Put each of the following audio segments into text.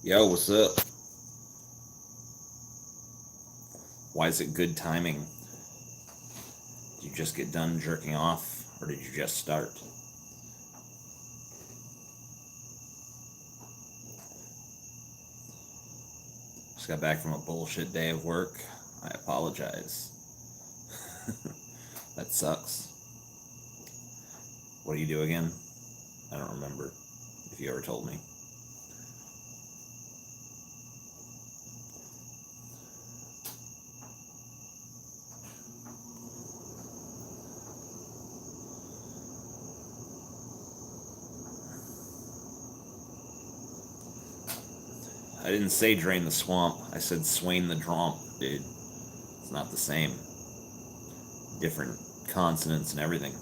Yo, what's up? Why is it good timing? Did you just get done jerking off, or did you just start? Just got back from a bullshit day of work. I apologize. That sucks. What do you do again? I don't remember if you ever told me. I didn't say drain the swamp. I said Swain the Dramp, dude. It's not the same. Different consonants and everything.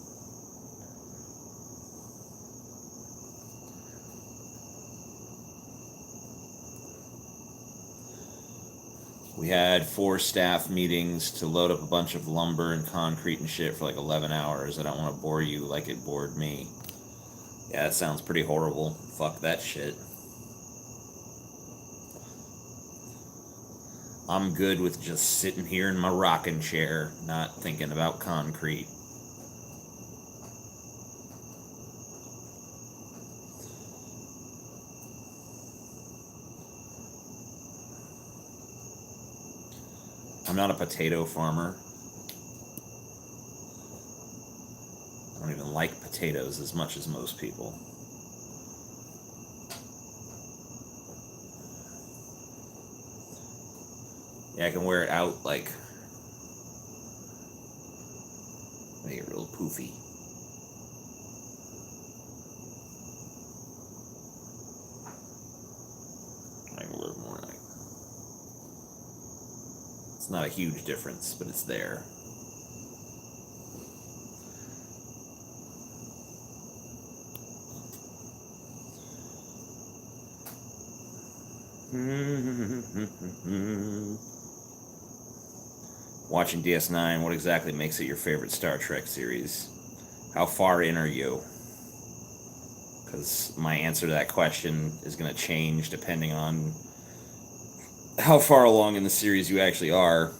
We had 4 staff meetings to load up a bunch of lumber and concrete and shit for like 11 hours. I don't want to bore you like it bored me. Yeah, that sounds pretty horrible. Fuck that shit. I'm good with just sitting here in my rocking chair, not thinking about concrete. I'm not a potato farmer. I don't even like potatoes as much as most people. Yeah, I can wear it out, like, make it real poofy. Like a little more like, it's not a huge difference, but it's there. Watching DS9, what exactly makes it your favorite Star Trek series? How far in are you? Because my answer to that question is going to change depending on how far along in the series you actually are.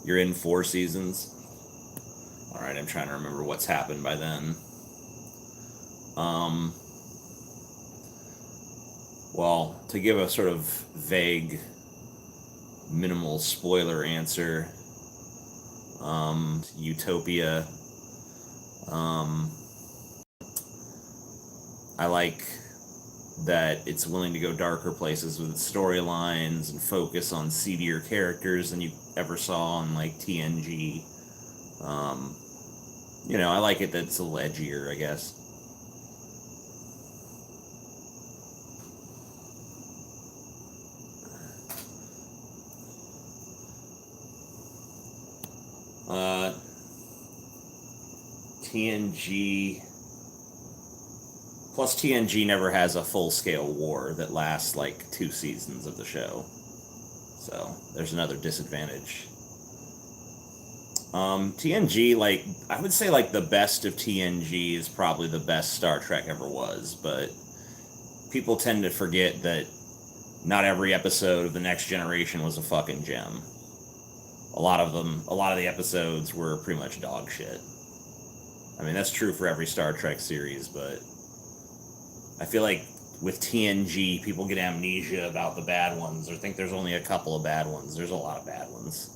You're in 4 seasons? Alright, I'm trying to remember what's happened by then. Well, to give a sort of vague, minimal spoiler answer, Utopia, I like that it's willing to go darker places with its storylines and focus on seedier characters than you ever saw on, like, TNG. I like it that it's a little edgier, I guess. TNG. Plus, TNG never has a full-scale war that lasts like 2 seasons of the show. So, there's another disadvantage. TNG, like, I would say, like, the best of TNG is probably the best Star Trek ever was, but people tend to forget that not every episode of The Next Generation was a fucking gem. A lot of the episodes were pretty much dog shit. I mean, that's true for every Star Trek series, but I feel like with TNG, people get amnesia about the bad ones or think there's only a couple of bad ones. There's a lot of bad ones.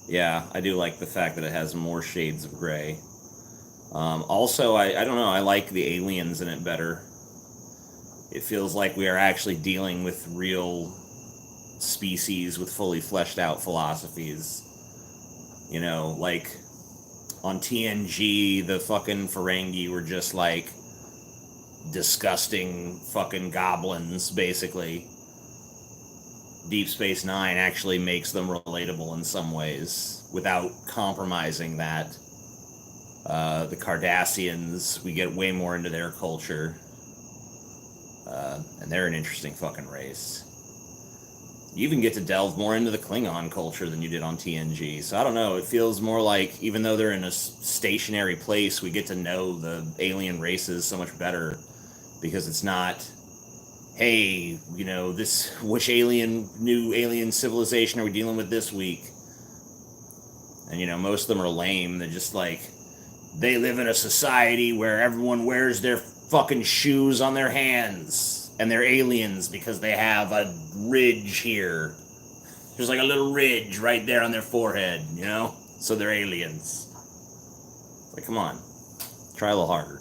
Yeah, I do like the fact that it has more shades of gray. Also, I don't know, I like the aliens in it better. It feels like we are actually dealing with real species with fully fleshed out philosophies. Like on TNG, the fucking Ferengi were just like disgusting fucking goblins, basically. Deep Space Nine actually makes them relatable in some ways without compromising that. The Cardassians, we get way more into their culture. And they're an interesting fucking race. You even get to delve more into the Klingon culture than you did on TNG. So I don't know, it feels more like, even though they're in a stationary place, we get to know the alien races so much better. Because it's not, hey, you know, which new alien civilization are we dealing with this week? And, you know, most of them are lame. They're just like, they live in a society where everyone wears their fucking shoes on their hands. And they're aliens because they have a ridge here. There's like a little ridge right there on their forehead, you know? So they're aliens. It's like, come on. Try a little harder.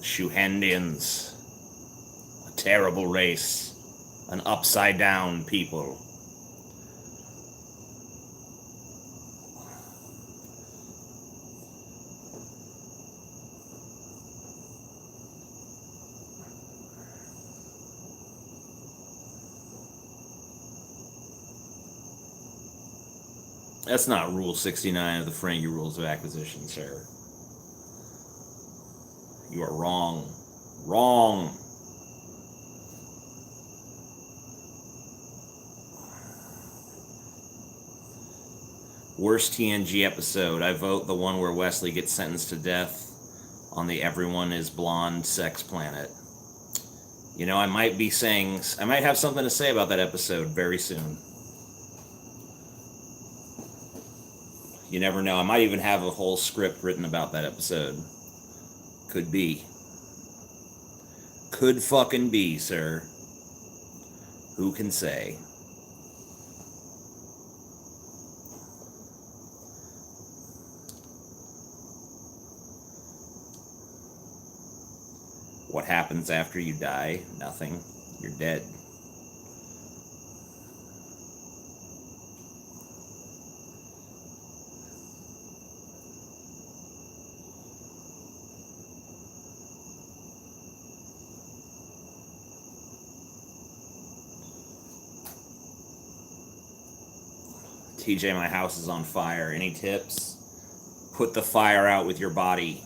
Shuhendians, a terrible race, an upside down people. That's not Rule 69 of the Ferengi Rules of Acquisition, sir. You are wrong. Wrong. Worst TNG episode. I vote the one where Wesley gets sentenced to death on the everyone is blonde sex planet. You know, I might have something to say about that episode very soon. You never know. I might even have a whole script written about that episode. Could be. Could fucking be, sir. Who can say? What happens after you die? Nothing. You're dead. TJ, my house is on fire. Any tips? Put the fire out with your body.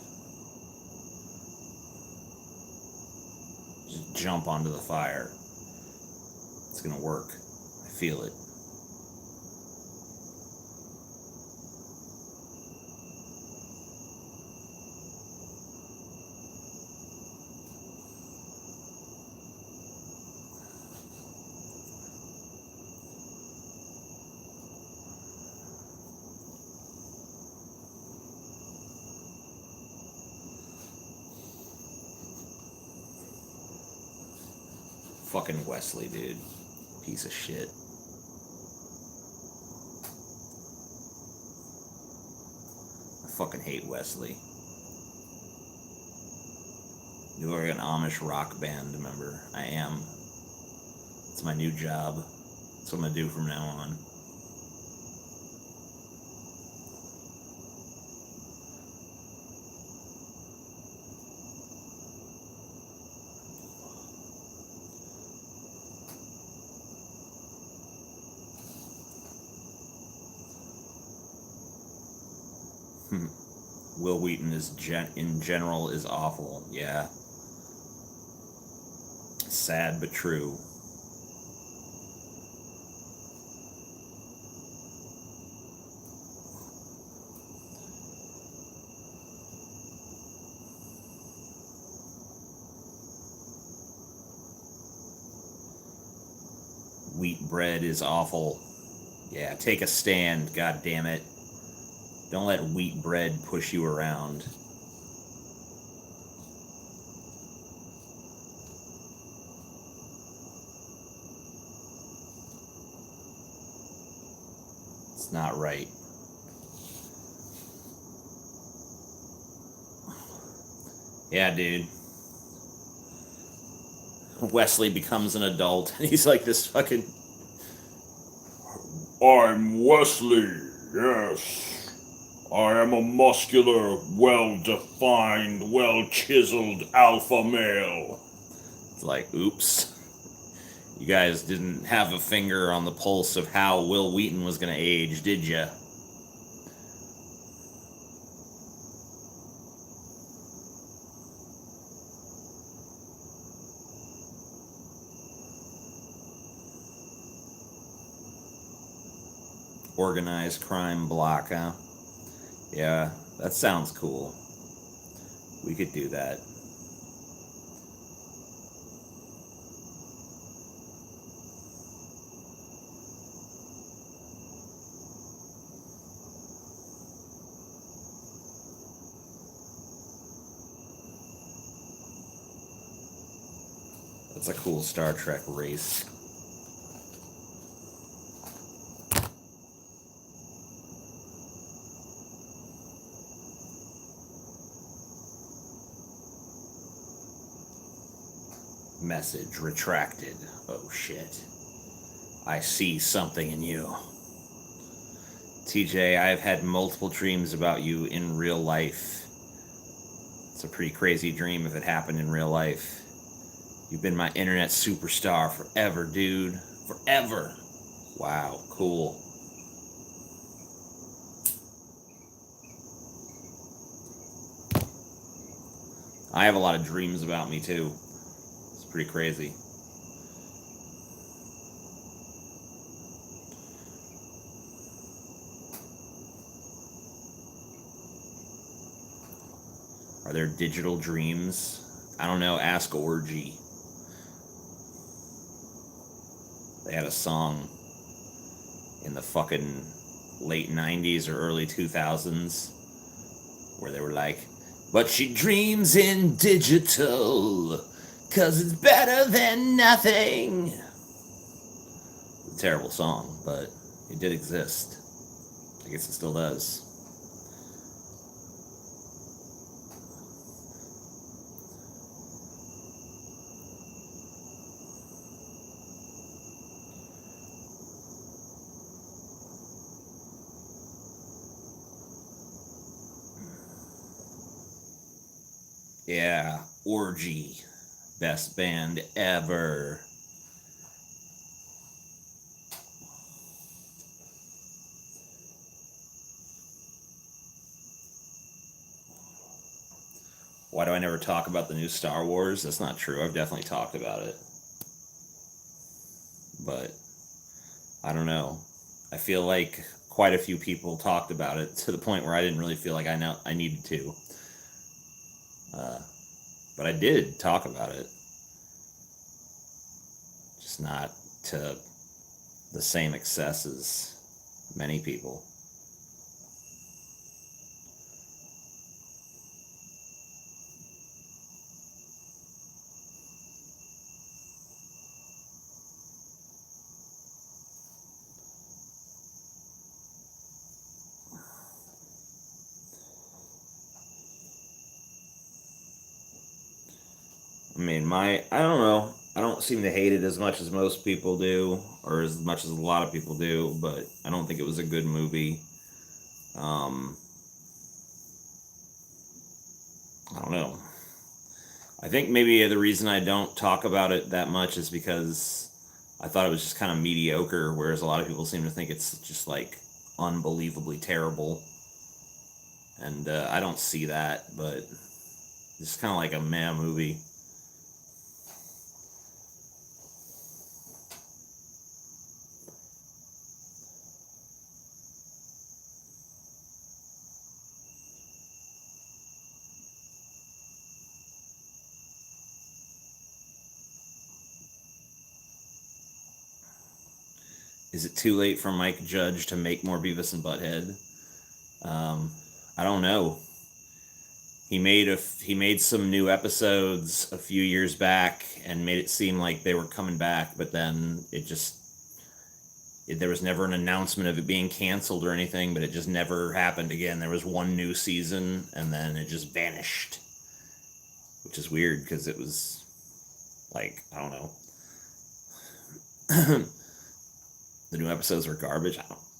Just jump onto the fire. It's gonna work. I feel it. Fucking Wesley, dude. Piece of shit. I fucking hate Wesley. You are an Amish rock band member. I am. It's my new job. That's what I'm gonna do from now on. Will Wheaton in general is awful. Yeah. Sad but true. Wheat bread is awful. Yeah, take a stand, god damn it. Don't let wheat bread push you around. It's not right. Yeah, dude. Wesley becomes an adult and he's like this fucking... I'm Wesley, yes. I am a muscular, well-defined, well-chiseled alpha male. It's like, oops. You guys didn't have a finger on the pulse of how Will Wheaton was going to age, did ya? Organized crime block, huh? Yeah, that sounds cool. We could do that. That's a cool Star Trek race. Message retracted. Oh shit. I see something in you. TJ, I have had multiple dreams about you in real life. It's a pretty crazy dream if it happened in real life. You've been my internet superstar forever, dude. Forever. Wow, cool. I have a lot of dreams about me too. It's pretty crazy. Are there digital dreams? I don't know. Ask Orgy. They had a song in the fucking late 90s or early 2000s where they were like, but she dreams in digital, 'cause it's better than nothing. It's a terrible song, but it did exist. I guess it still does. Yeah, Orgy. Best band ever. Why do I never talk about the new Star Wars? That's not true. I've definitely talked about it. But I don't know. I feel like quite a few people talked about it to the point where I didn't really feel like I needed to. Uh, but I did talk about it, just not to the same excess as many people. I mean, I don't know. I don't seem to hate it as much as most people do, or as much as a lot of people do, but I don't think it was a good movie. Um, I don't know. I think maybe the reason I don't talk about it that much is because I thought it was just kind of mediocre, whereas a lot of people seem to think it's just like unbelievably terrible. And I don't see that, but it's kind of like a meh movie. Is it too late for Mike Judge to make more Beavis and Butthead? Um, I don't know. He made some new episodes a few years back and made it seem like they were coming back, but then there was never an announcement of it being canceled or anything, but it just never happened again. There was one new season and then it just vanished, which is weird because it was like, I don't know. The new episodes were garbage.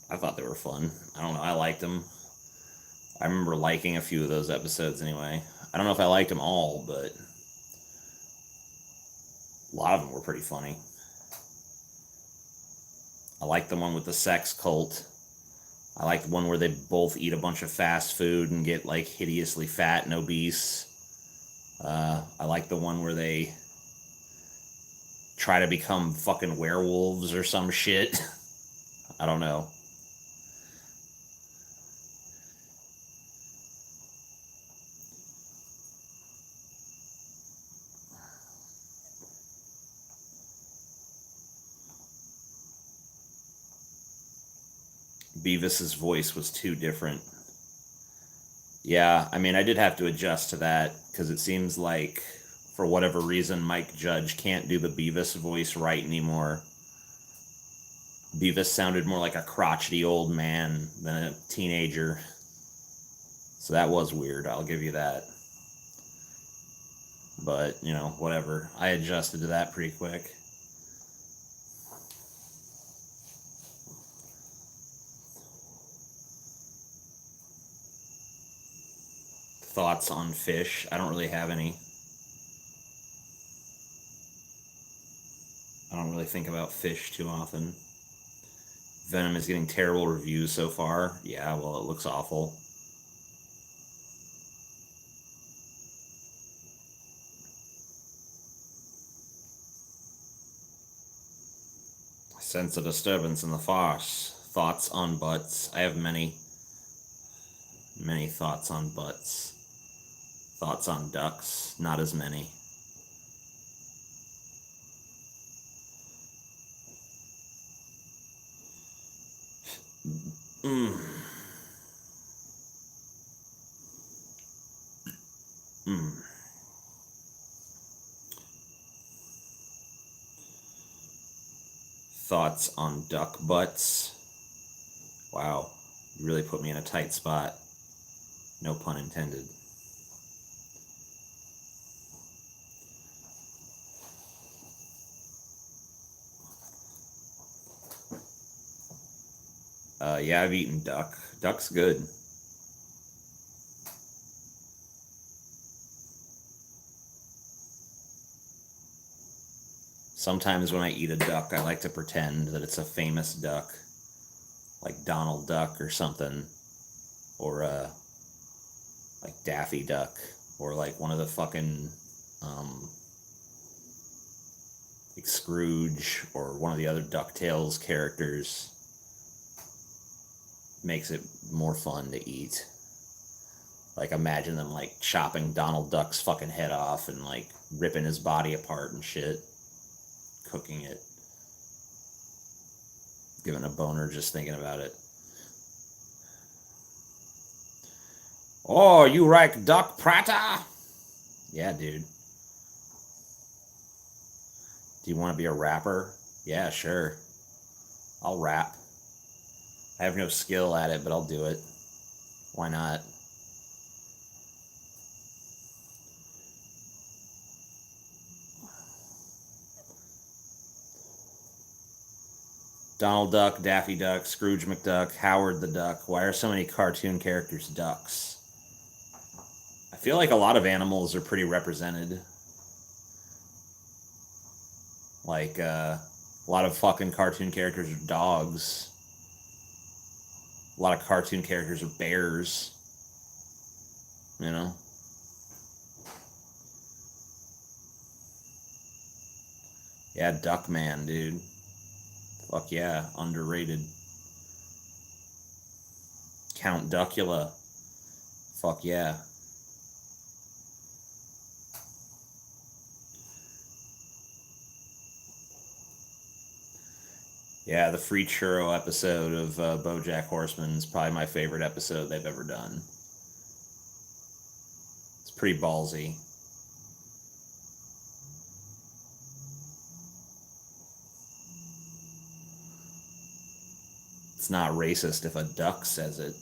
I thought they were fun. I don't know. I liked them. I remember liking a few of those episodes anyway. I don't know if I liked them all, but a lot of them were pretty funny. I liked the one with the sex cult. I liked the one where they both eat a bunch of fast food and get like hideously fat and obese. I like the one where they try to become fucking werewolves or some shit. I don't know. Beavis's voice was too different. Yeah, I mean, I did have to adjust to that because it seems like, for whatever reason, Mike Judge can't do the Beavis voice right anymore. Beavis sounded more like a crotchety old man than a teenager. So that was weird, I'll give you that. But, you know, whatever. I adjusted to that pretty quick. Thoughts on fish? I don't really have any. I don't really think about fish too often. Venom is getting terrible reviews so far. Yeah, well, it looks awful. I sense a disturbance in the farce. Thoughts on butts? I have many thoughts on butts. Thoughts on ducks? Not as many. Mm. Mm. Thoughts on duck butts? Wow, you really put me in a tight spot. No pun intended. Yeah, I've eaten duck. Duck's good. Sometimes when I eat a duck, I like to pretend that it's a famous duck, like Donald Duck or something, or like Daffy Duck, or like one of the fucking like Scrooge or one of the other DuckTales characters. Makes it more fun to eat. Like, imagine them like chopping Donald Duck's fucking head off and like ripping his body apart and shit, cooking it. Giving a boner just thinking about it. Oh, you like duck prata? Yeah, dude. Do you want to be a rapper? Yeah, sure. I'll rap. I have no skill at it, but I'll do it. Why not? Donald Duck, Daffy Duck, Scrooge McDuck, Howard the Duck. Why are so many cartoon characters ducks? I feel like a lot of animals are pretty represented. Like, a lot of fucking cartoon characters are dogs. A lot of cartoon characters are bears. You know? Yeah, Duckman, dude. Fuck yeah, underrated. Count Duckula. Fuck yeah. Yeah, the free churro episode of BoJack Horseman is probably my favorite episode they've ever done. It's pretty ballsy. It's not racist if a duck says it.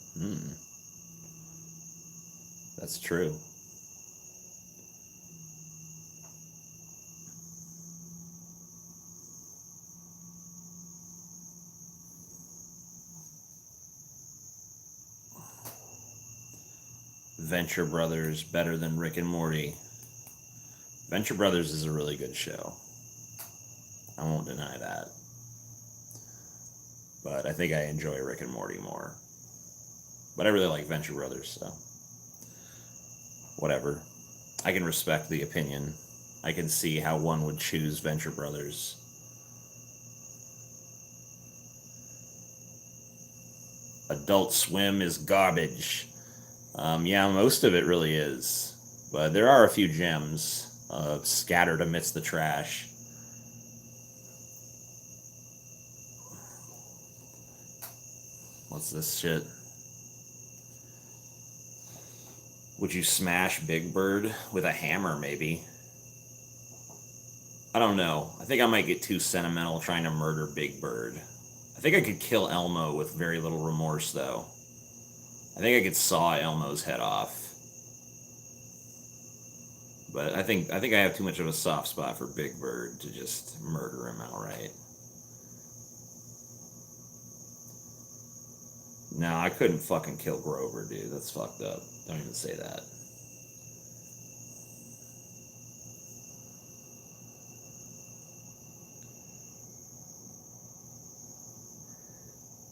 That's true. Venture Brothers better than Rick and Morty. Venture Brothers is a really good show. I won't deny that. But I think I enjoy Rick and Morty more. But I really like Venture Brothers, so whatever. I can respect the opinion. I can see how one would choose Venture Brothers. Adult Swim is garbage. Yeah, most of it really is. But there are a few gems scattered amidst the trash. What's this shit? Would you smash Big Bird with a hammer, maybe? I don't know. I think I might get too sentimental trying to murder Big Bird. I think I could kill Elmo with very little remorse, though. I think I could saw Elmo's head off. But I think I have too much of a soft spot for Big Bird to just murder him outright. No, I couldn't fucking kill Grover, dude. That's fucked up. Don't even say that.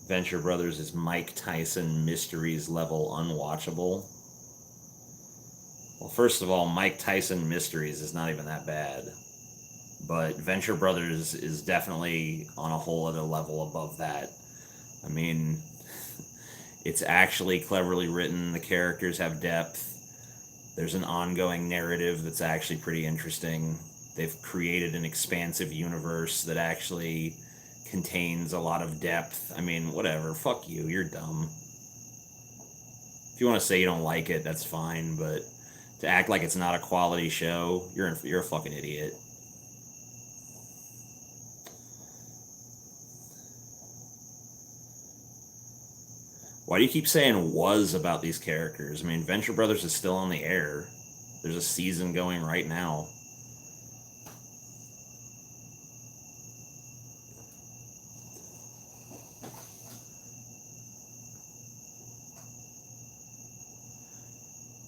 Venture Brothers is Mike Tyson Mysteries level unwatchable. Well, first of all, Mike Tyson Mysteries is not even that bad. But Venture Brothers is definitely on a whole other level above that. I mean, it's actually cleverly written. The characters have depth. There's an ongoing narrative that's actually pretty interesting. They've created an expansive universe that actually contains a lot of depth. I mean, whatever. Fuck you. You're dumb. If you want to say you don't like it, that's fine. But to act like it's not a quality show, you're a fucking idiot. Why do you keep saying was about these characters? I mean, Venture Brothers is still on the air. There's a season going right now.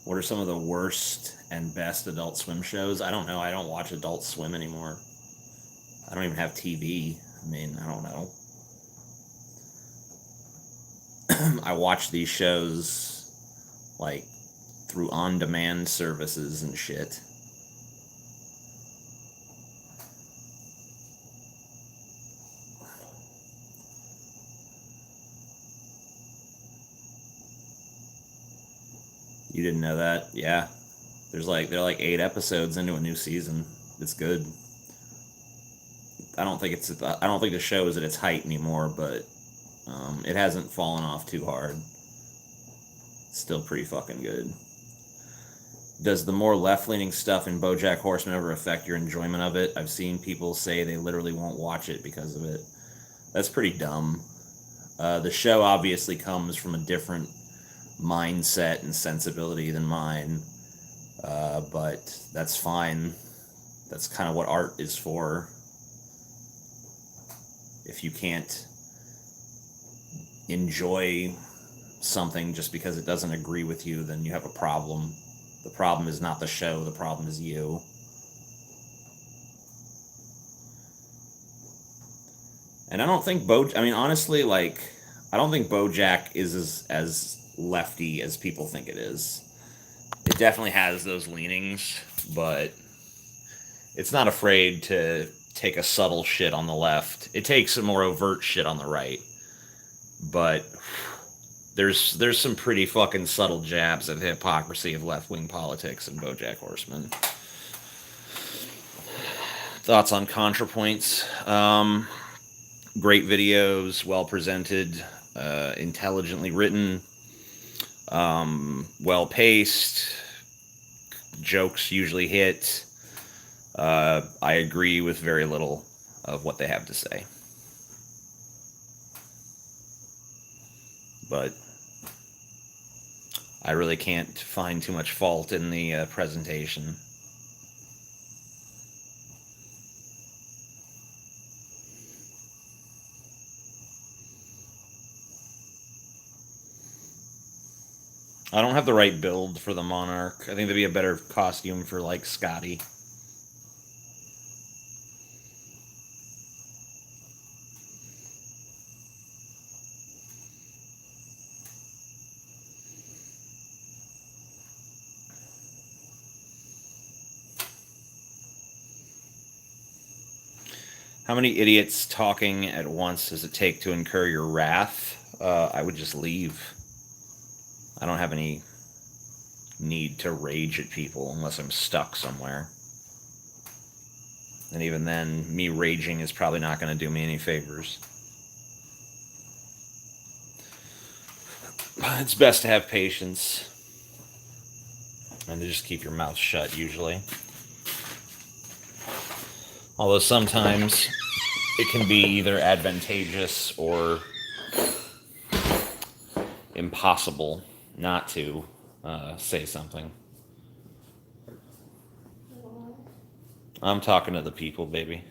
What are some of the worst and best Adult Swim shows? I don't know. I don't watch Adult Swim anymore. I don't even have TV. I mean, I don't know. I watch these shows like through on-demand services and shit. You didn't know that? Yeah. They're like 8 episodes into a new season. It's good. I don't think the show is at its height anymore, but it hasn't fallen off too hard. It's still pretty fucking good. Does the more left-leaning stuff in BoJack Horseman ever affect your enjoyment of it? I've seen people say they literally won't watch it because of it. That's pretty dumb. The show obviously comes from a different mindset and sensibility than mine, but that's fine. That's kind of what art is for. If you can't enjoy something just because it doesn't agree with you, then you have a problem. The problem is not the show, the problem is you. And I don't think honestly, like, I don't think BoJack is as lefty as people think it is. It definitely has those leanings, but it's not afraid to take a subtle shit on the left. It takes a more overt shit on the right. But there's some pretty fucking subtle jabs at the hypocrisy of left-wing politics in BoJack Horseman. Thoughts on ContraPoints? Great videos, well presented, intelligently written, well paced, jokes usually hit. I agree with very little of what they have to say. But I really can't find too much fault in the presentation. I don't have the right build for the Monarch. I think that'd be a better costume for like Scotty. How many idiots talking at once does it take to incur your wrath? I would just leave. I don't have any need to rage at people unless I'm stuck somewhere. And even then, me raging is probably not going to do me any favors. It's best to have patience and to just keep your mouth shut, usually. Although sometimes it can be either advantageous or impossible not to say something. I'm talking to the people, baby.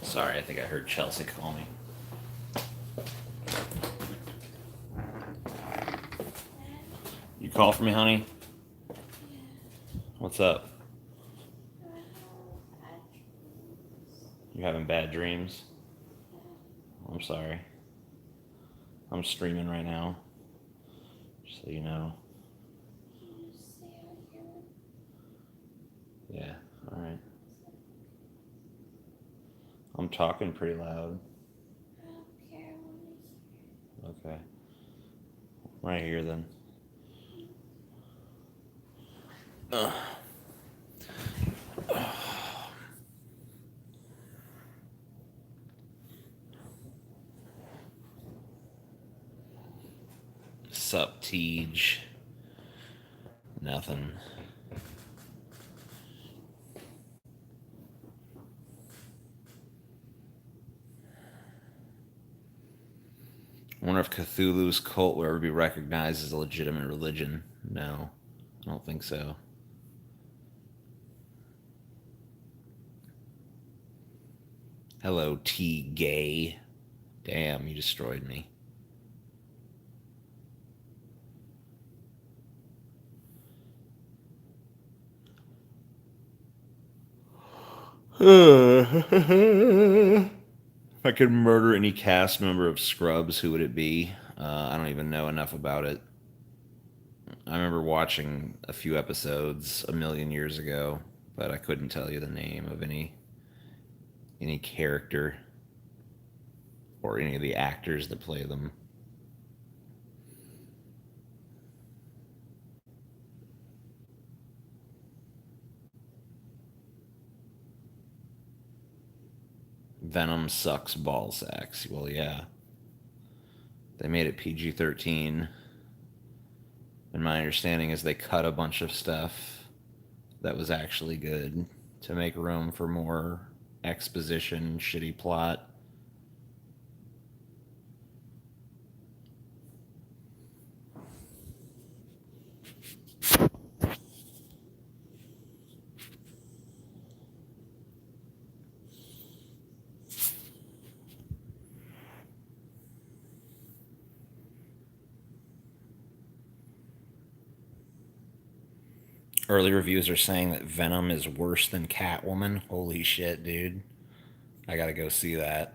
Sorry, I think I heard Chelsea call me. You call for me, honey? What's up? You having bad dreams? I'm sorry. I'm streaming right now. Just so you know. Yeah, alright. I'm talking pretty loud. Okay. Right here then. Sup, Tej? Nothing. I wonder if Cthulhu's cult will ever be recognized as a legitimate religion. No, I don't think so. Hello, T. Gay. Damn, you destroyed me. If I could murder any cast member of Scrubs, who would it be? I don't even know enough about it. I remember watching a few episodes a million years ago, but I couldn't tell you the name of any character or any of the actors that play them. Venom sucks ball sacks. Well, yeah. They made it PG-13. And my understanding is they cut a bunch of stuff that was actually good to make room for more exposition, shitty plot. Early reviews are saying that Venom is worse than Catwoman. Holy shit, dude. I gotta go see that.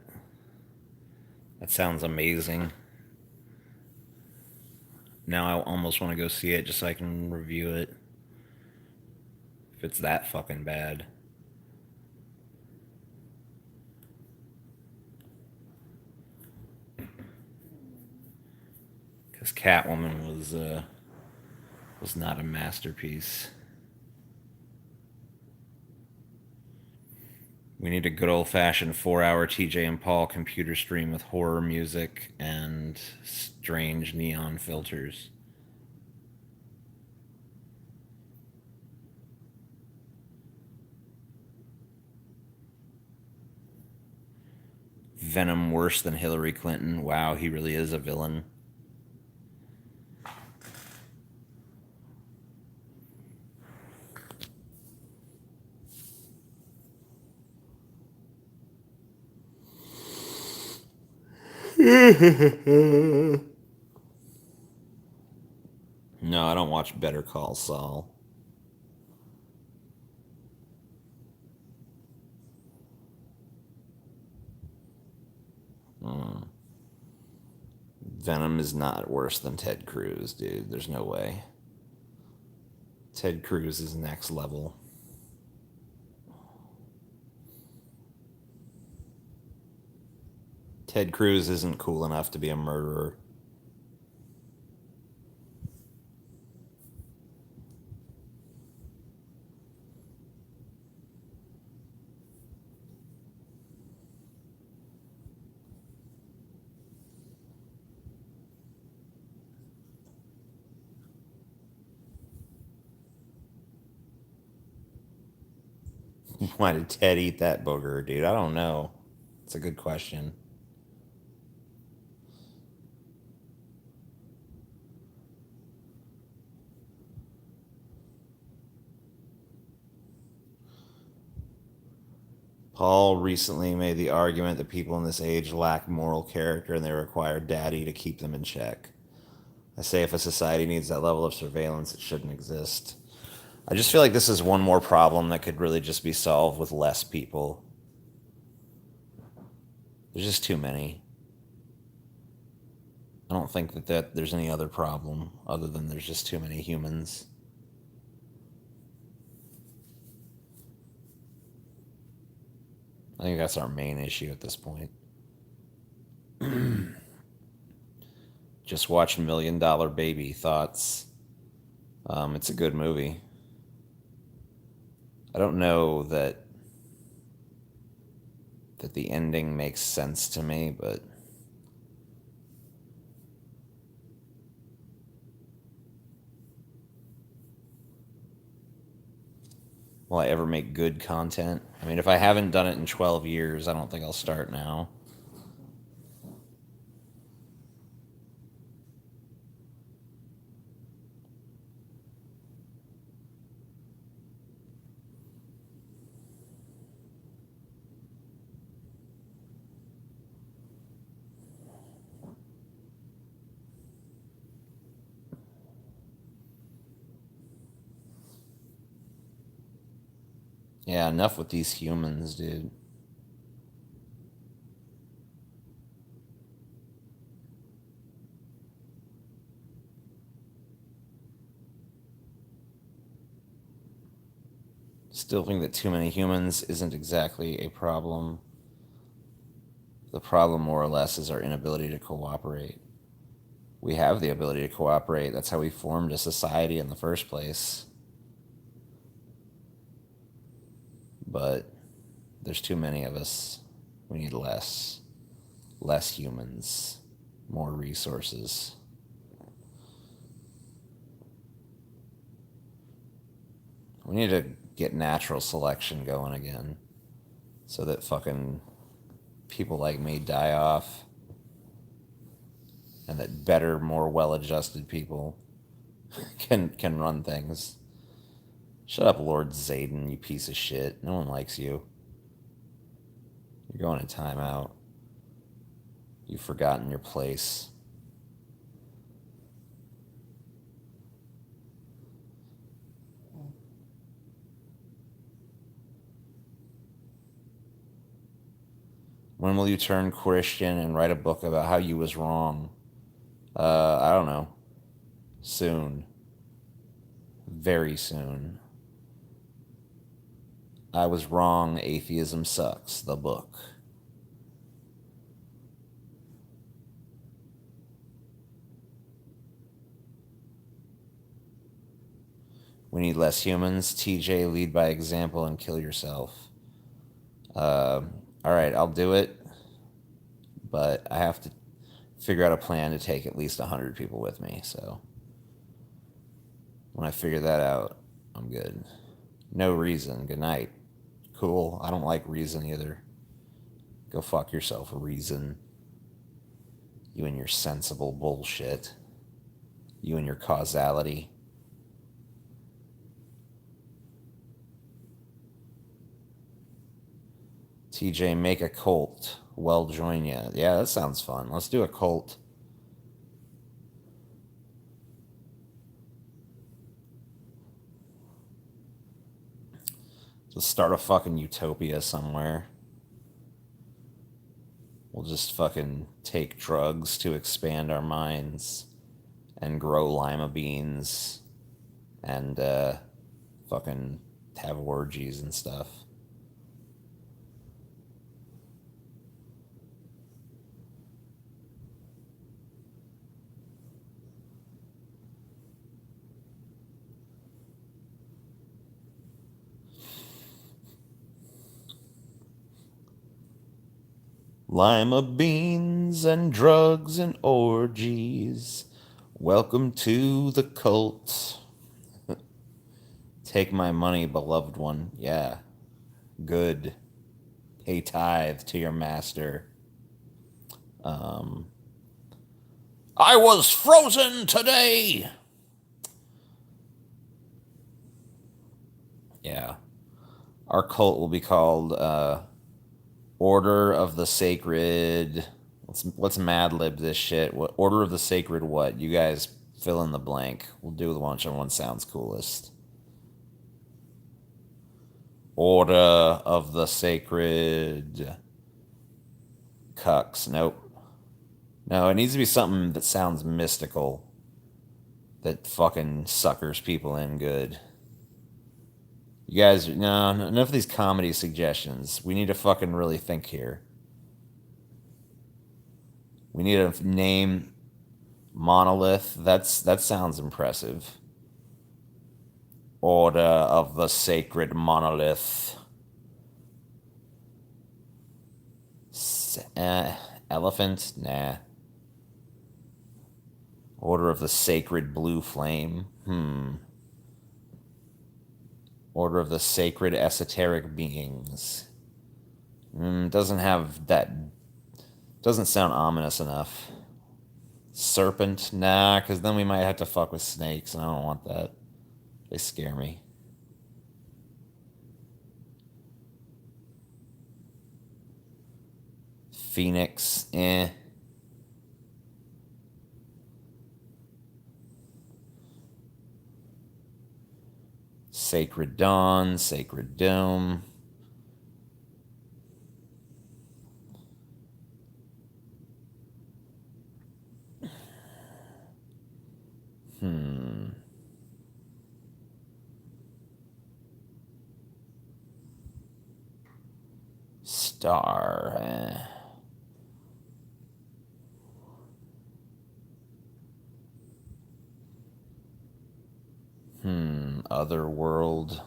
That sounds amazing. Now I almost want to go see it just so I can review it. If it's that fucking bad. Because Catwoman was not a masterpiece. We need a good old-fashioned 4-hour TJ and Paul computer stream with horror music and strange neon filters. Venom worse than Hillary Clinton. Wow, he really is a villain. No, I don't watch Better Call Saul. Venom is not worse than Ted Cruz, dude. There's no way. Ted Cruz is next level. Ted Cruz isn't cool enough to be a murderer. Why did Ted eat that booger, dude? I don't know. It's a good question. Paul recently made the argument that people in this age lack moral character and they require daddy to keep them in check. I say if a society needs that level of surveillance, it shouldn't exist. I just feel like this is one more problem that could really just be solved with less people. There's just too many. I don't think that there's any other problem other than there's just too many humans. I think that's our main issue at this point. Just watched $1 Million Baby. Thoughts? It's a good movie. I don't know that the ending makes sense to me, but will I ever make good content? I mean, if I haven't done it in 12 years, I don't think I'll start now. Yeah, enough with these humans, dude. Still think that too many humans isn't exactly a problem. The problem, more or less, is our inability to cooperate. We have the ability to cooperate. That's how we formed a society in the first place. But there's too many of us. We need less. Less humans. More resources. We need to get natural selection going again. So that fucking people like me die off. And that better, more well-adjusted people can run things. Shut up, Lord Zayden, you piece of shit. No one likes you. You're going in timeout. You've forgotten your place. When will you turn Christian and write a book about how you was wrong? I don't know. Soon. Very soon. I Was Wrong, Atheism Sucks, the book. We need less humans. TJ, lead by example and kill yourself. All right, I'll do it, but I have to figure out a plan to take at least 100 people with me. So when I figure that out, I'm good. No reason. Good night. Cool. I don't like reason either. Go fuck yourself, reason. You and your sensible bullshit. You and your causality. TJ, make a cult. Well, join ya. Yeah, that sounds fun. Let's do a cult. Just start a fucking utopia somewhere. We'll just fucking take drugs to expand our minds and grow lima beans and fucking have orgies and stuff. Lima beans and drugs and orgies. Welcome to the cult. Take my money, beloved one. Yeah. Good. Pay tithe to your master. I was frozen today. Yeah. Our cult will be called Order of the Sacred. Let's Mad Lib this shit. What Order of the Sacred? What you guys fill in the blank. We'll do the whichever one sounds coolest. Order of the Sacred Cucks. Nope. No, it needs to be something that sounds mystical. That fucking suckers people in good. You guys, no, enough of these comedy suggestions. We need to fucking really think here. We need a name. Monolith. That sounds impressive. Order of the Sacred Monolith. Elephant? Nah. Order of the Sacred Blue Flame. Order of the Sacred Esoteric Beings. Doesn't have that. Doesn't sound ominous enough. Serpent? Nah, because then we might have to fuck with snakes, and I don't want that. They scare me. Phoenix? Sacred Dawn, Sacred Dome. Star. Otherworld.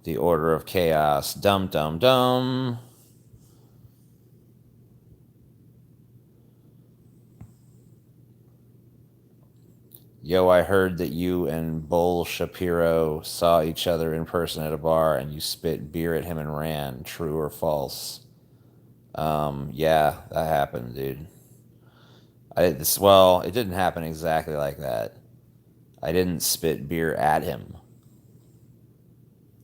The Order of Chaos. Dum dum dum. Yo, I heard that you and Bull Shapiro saw each other in person at a bar and you spit beer at him and ran. True or false? Yeah, that happened, dude. Well, it didn't happen exactly like that. I didn't spit beer at him.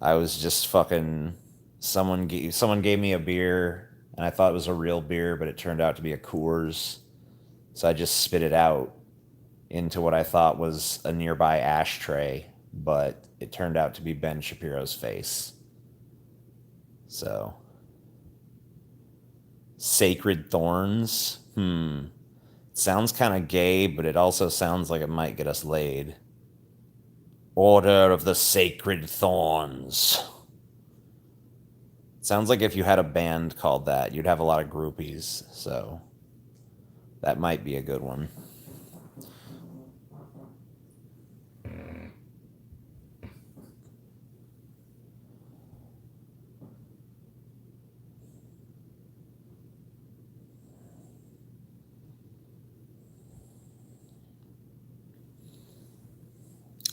I was just fucking... Someone gave me a beer, and I thought it was a real beer, but it turned out to be a Coors. So I just spit it out into what I thought was a nearby ashtray, but it turned out to be Ben Shapiro's face. So... Sacred Thorns? Sounds kind of gay, but it also sounds like it might get us laid. Order of the Sacred Thorns. Sounds like if you had a band called that, you'd have a lot of groupies, so that might be a good one.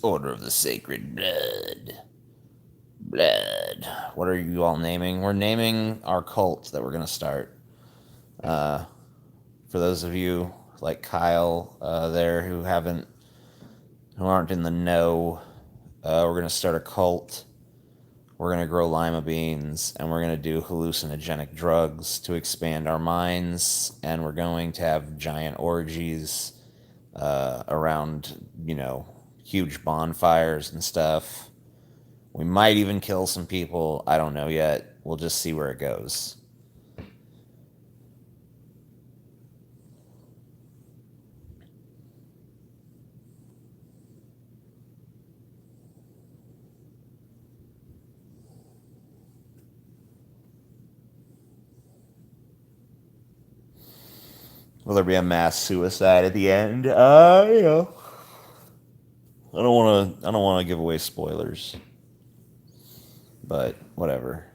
Order of the Sacred Blood. Blood. What are you all naming? We're naming our cult that we're going to start. For those of you like Kyle there who aren't in the know, we're going to start a cult. We're going to grow lima beans, and we're going to do hallucinogenic drugs to expand our minds, and we're going to have giant orgies around, huge bonfires and stuff. We might even kill some people. I don't know yet. We'll just see where it goes. Will there be a mass suicide at the end? I don't want to give away spoilers. But whatever.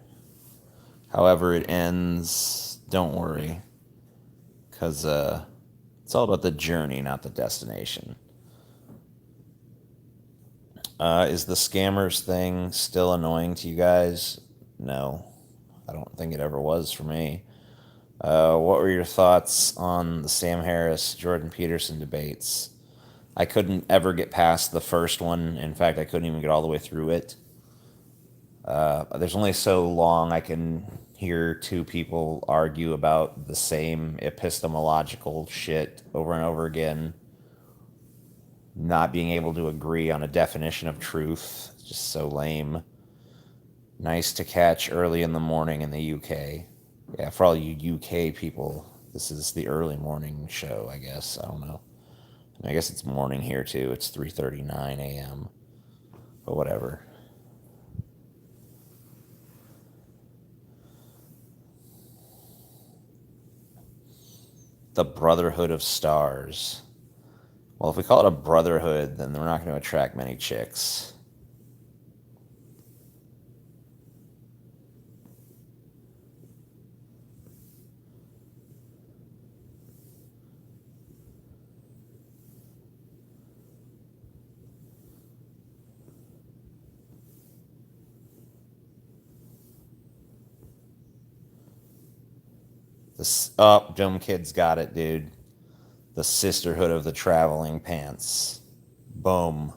However it ends, don't worry. Cuz it's all about the journey, not the destination. Is the scammers thing still annoying to you guys? No. I don't think it ever was for me. What were your thoughts on the Sam Harris, Jordan Peterson debates? I couldn't ever get past the first one. In fact, I couldn't even get all the way through it. There's only so long I can hear two people argue about the same epistemological shit over and over again, not being able to agree on a definition of truth. It's just so lame. Nice to catch early in the morning in the UK. Yeah, for all you UK people, this is the early morning show, I guess. I don't know. I guess it's morning here, too. It's 3:39 a.m. But whatever. The Brotherhood of Stars. Well, if we call it a brotherhood, then we're not going to attract many chicks. Dumb Kid's got it, dude. The Sisterhood of the Traveling Pants. Boom.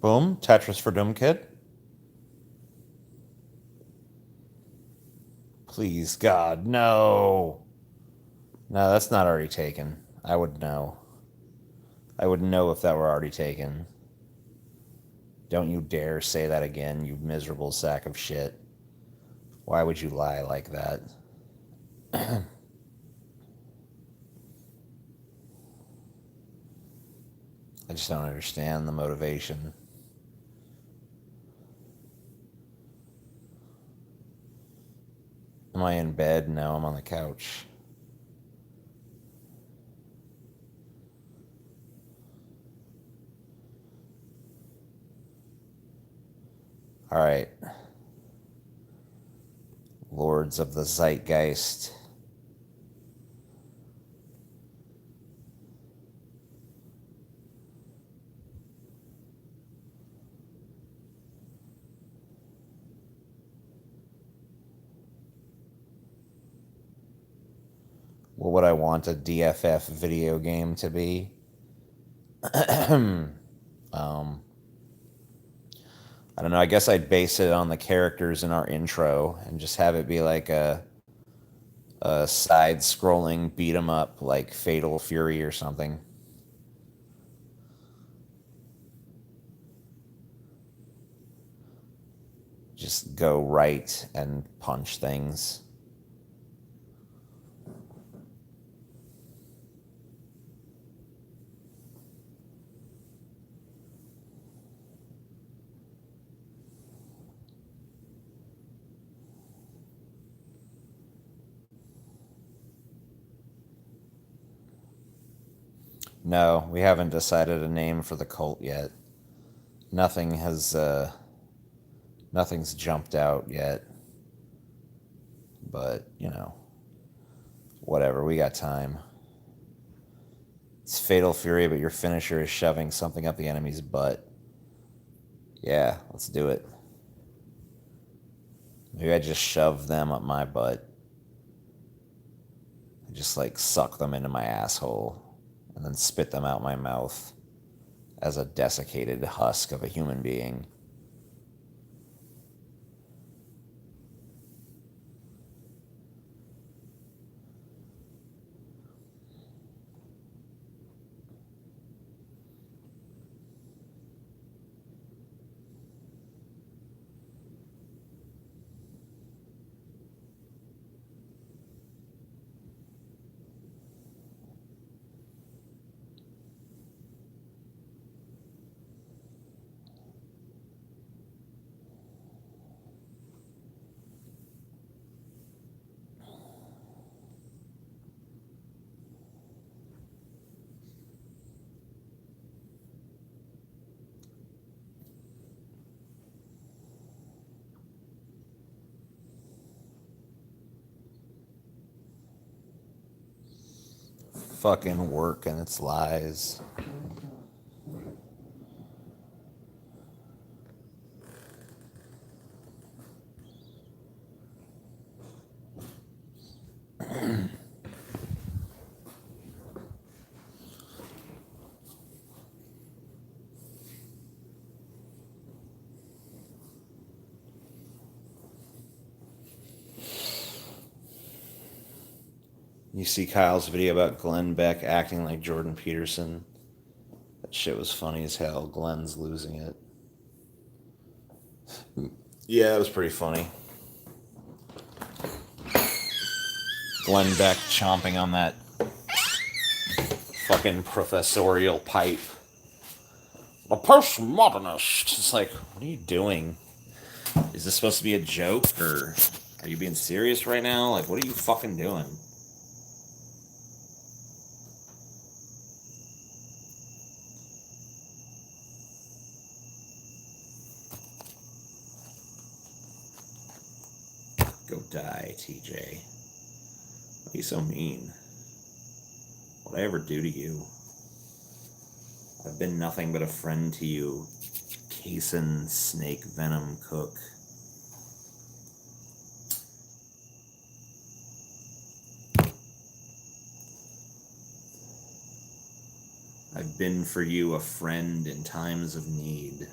Boom. Tetris for Dumb Kid. Please, God, no. No, that's not already taken. I would know. I would know if that were already taken. Don't you dare say that again, you miserable sack of shit. Why would you lie like that? I just don't understand the motivation. Am I in bed? No, I'm on the couch. All right. Lords of the Zeitgeist. What would I want a DFF video game to be? I don't know. I guess I'd base it on the characters in our intro and just have it be like a side-scrolling beat 'em up like Fatal Fury or something. Just go right and punch things. No, we haven't decided a name for the cult yet. Nothing's jumped out yet. But, whatever, we got time. It's Fatal Fury, but your finisher is shoving something up the enemy's butt. Yeah, let's do it. Maybe I just shove them up my butt. I just, suck them into my asshole and then spit them out my mouth as a desiccated husk of a human being. Fucking work and its lies. You see Kyle's video about Glenn Beck acting like Jordan Peterson? That shit was funny as hell. Glenn's losing it. Yeah, it was pretty funny. Glenn Beck chomping on that fucking professorial pipe. The postmodernist. It's like, what are you doing? Is this supposed to be a joke, or are you being serious right now? Like, what are you fucking doing? Go die, TJ. Why are you so mean? What'd I ever do to you? I've been nothing but a friend to you, Cason Snake Venom Cook. I've been for you a friend in times of need,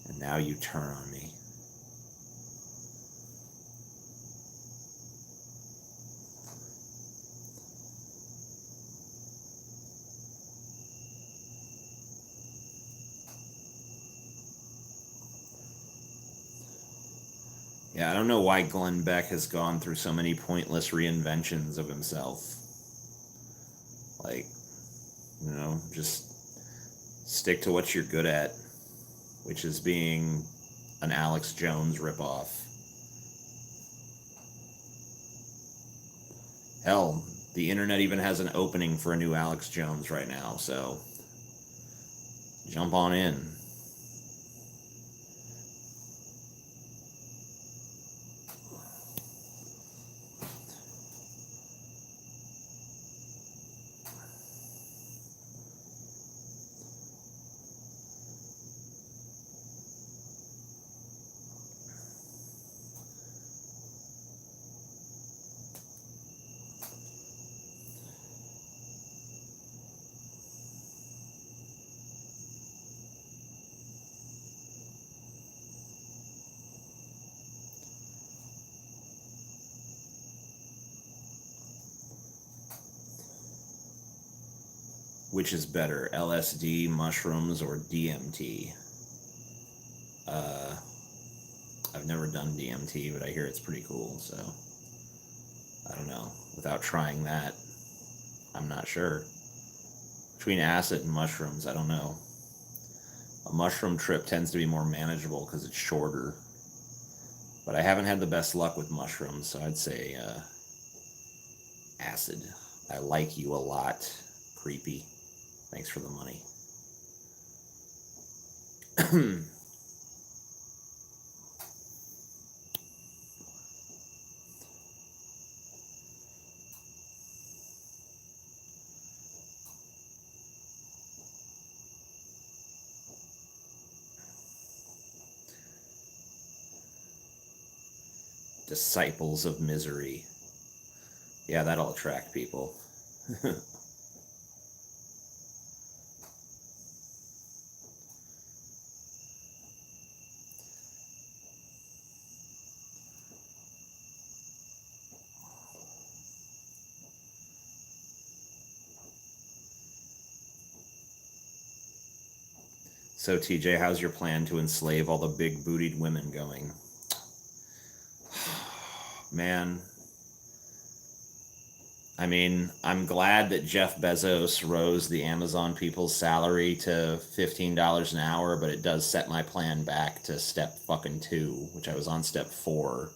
and now you turn on me. Yeah, I don't know why Glenn Beck has gone through so many pointless reinventions of himself. Like, just stick to what you're good at, which is being an Alex Jones ripoff. Hell, the internet even has an opening for a new Alex Jones right now, so jump on in. Which is better, LSD, mushrooms, or DMT? I've never done DMT, but I hear it's pretty cool, so I don't know. Without trying that, I'm not sure. Between acid and mushrooms, I don't know. A mushroom trip tends to be more manageable because it's shorter. But I haven't had the best luck with mushrooms, so I'd say acid. I like you a lot, Creepy. Thanks for the money. Disciples of misery. Yeah, that'll attract people. So, TJ, how's your plan to enslave all the big-bootied women going? Man, I mean, I'm glad that Jeff Bezos rose the Amazon people's salary to $15 an hour, but it does set my plan back to step fucking 2, which I was on step 4.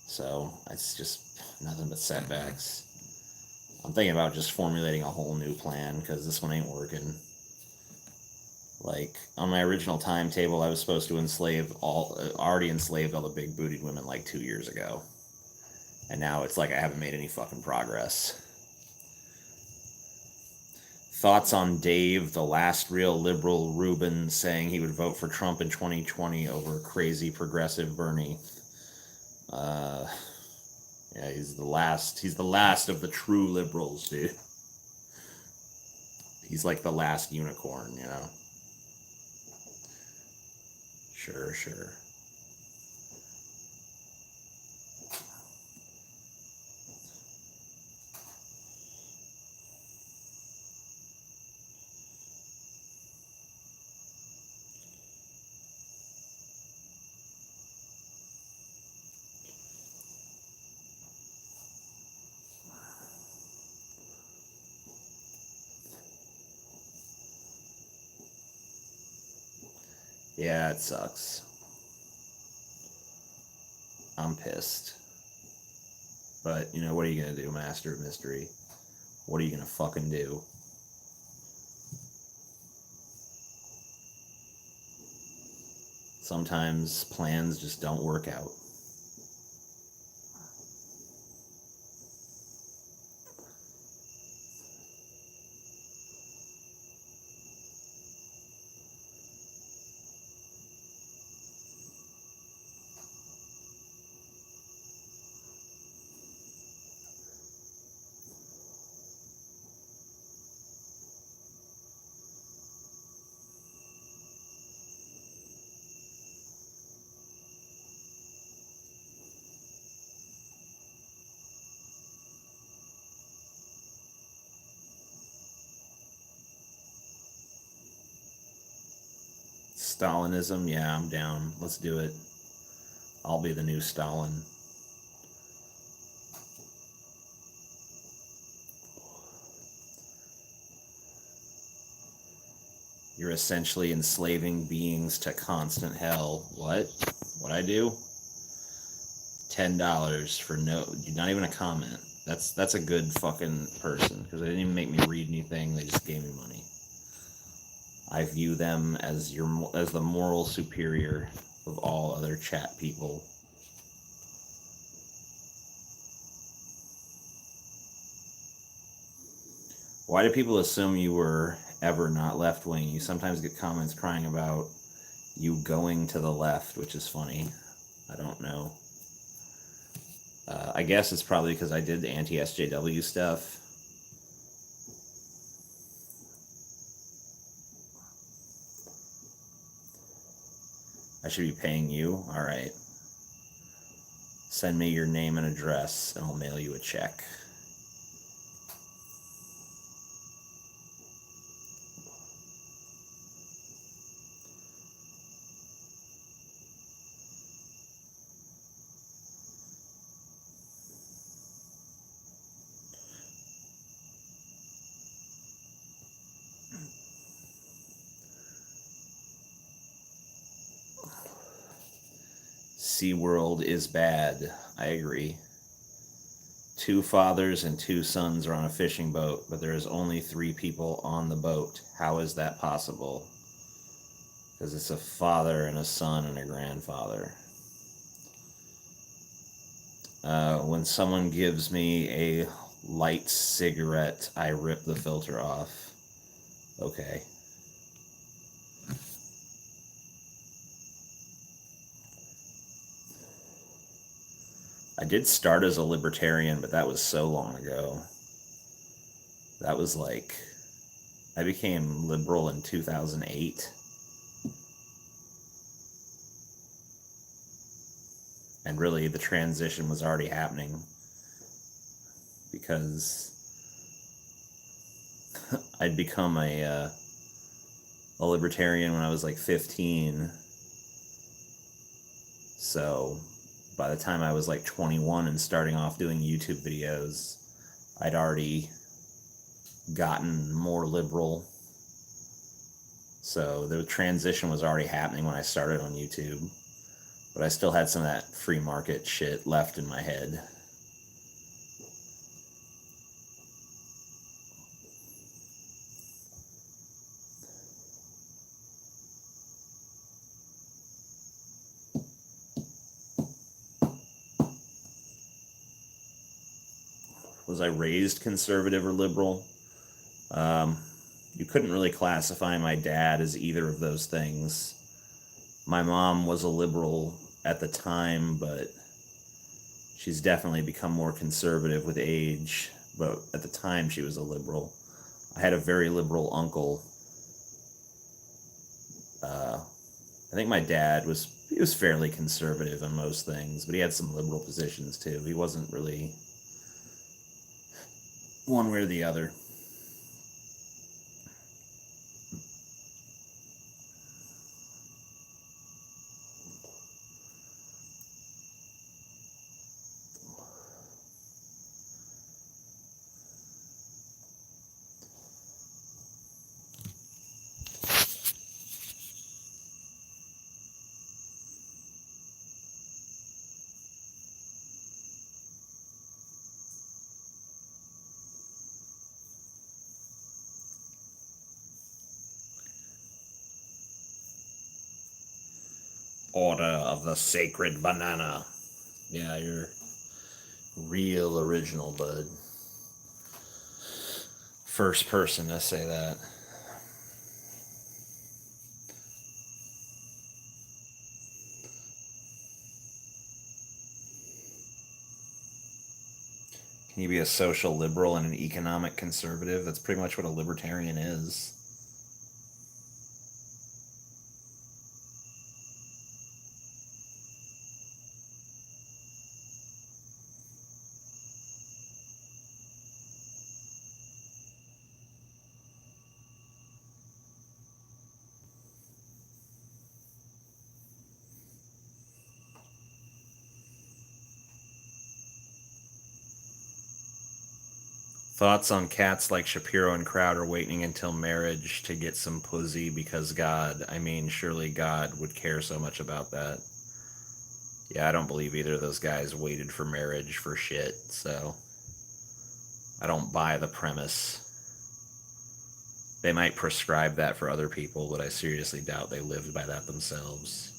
So it's just nothing but setbacks. I'm thinking about just formulating a whole new plan because this one ain't working. Like, on my original timetable, I was supposed to already enslaved all the big bootied women like 2 years ago. And now it's like I haven't made any fucking progress. Thoughts on Dave, the last real liberal Reuben, saying he would vote for Trump in 2020 over crazy progressive Bernie. Yeah, he's the last of the true liberals, dude. He's like the last unicorn, you know? Sure. Yeah, it sucks. I'm pissed. But, you know, what are you going to do, Master of Mystery? What are you going to fucking do? Sometimes plans just don't work out. Stalinism, yeah, I'm down. Let's do it. I'll be the new Stalin. You're essentially enslaving beings to constant hell. What? What'd I do? $10 for not even a comment. That's a good fucking person because they didn't even make me read anything. They just gave me money. I view them as the moral superior of all other chat people. Why do people assume you were ever not left-wing? You sometimes get comments crying about you going to the left, which is funny. I don't know. I guess it's probably because I did the anti-SJW stuff. I should be paying you? All right. Send me your name and address, and I'll mail you a check. SeaWorld is bad. I agree. 2 fathers and 2 sons are on a fishing boat, but there is only 3 people on the boat. How is that possible? Because it's a father and a son and a grandfather. When someone gives me a light cigarette, I rip the filter off. Okay. I did start as a libertarian, but that was so long ago. That was like, I became liberal in 2008. And really, the transition was already happening because I'd become a libertarian when I was like 15. So by the time I was like 21 and starting off doing YouTube videos, I'd already gotten more liberal. So the transition was already happening when I started on YouTube. But I still had some of that free market shit left in my head. Was I raised conservative or liberal? You couldn't really classify my dad as either of those things. My mom was a liberal at the time, but she's definitely become more conservative with age. But at the time, she was a liberal. I had a very liberal uncle. I think my dad was fairly conservative on most things, but he had some liberal positions too. He wasn't really one way or the other. Order of the Sacred Banana. Yeah, you're real original, bud. First person to say that. Can you be a social liberal and an economic conservative? That's pretty much what a libertarian is. Thoughts on cats like Shapiro and Crowder waiting until marriage to get some pussy because God, I mean, surely God would care so much about that. Yeah, I don't believe either of those guys waited for marriage for shit, so I don't buy the premise. They might prescribe that for other people, but I seriously doubt they lived by that themselves.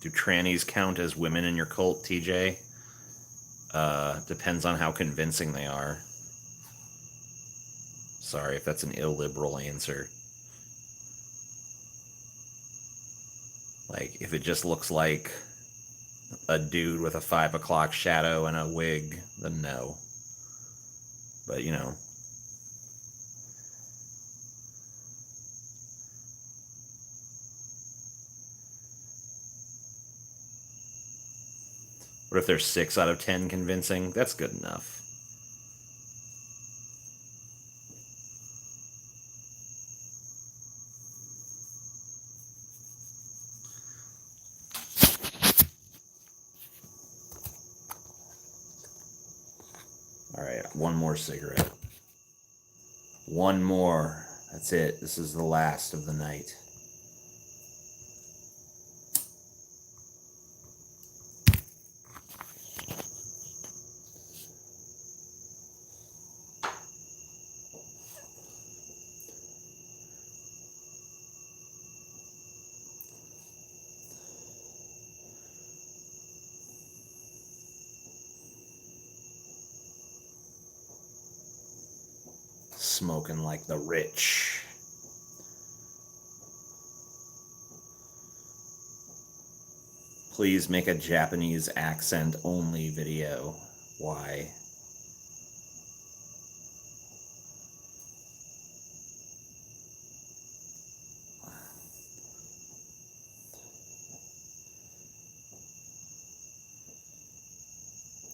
Do trannies count as women in your cult, TJ? Depends on how convincing they are. Sorry if that's an illiberal answer. Like, if it just looks like a dude with a 5 o'clock shadow and a wig, then no. But, you know. What if they're 6 out of 10 convincing? That's good enough. All right, one more cigarette. One more. That's it. This is the last of the night. Smoking like the rich. Please make a Japanese accent only video. Why?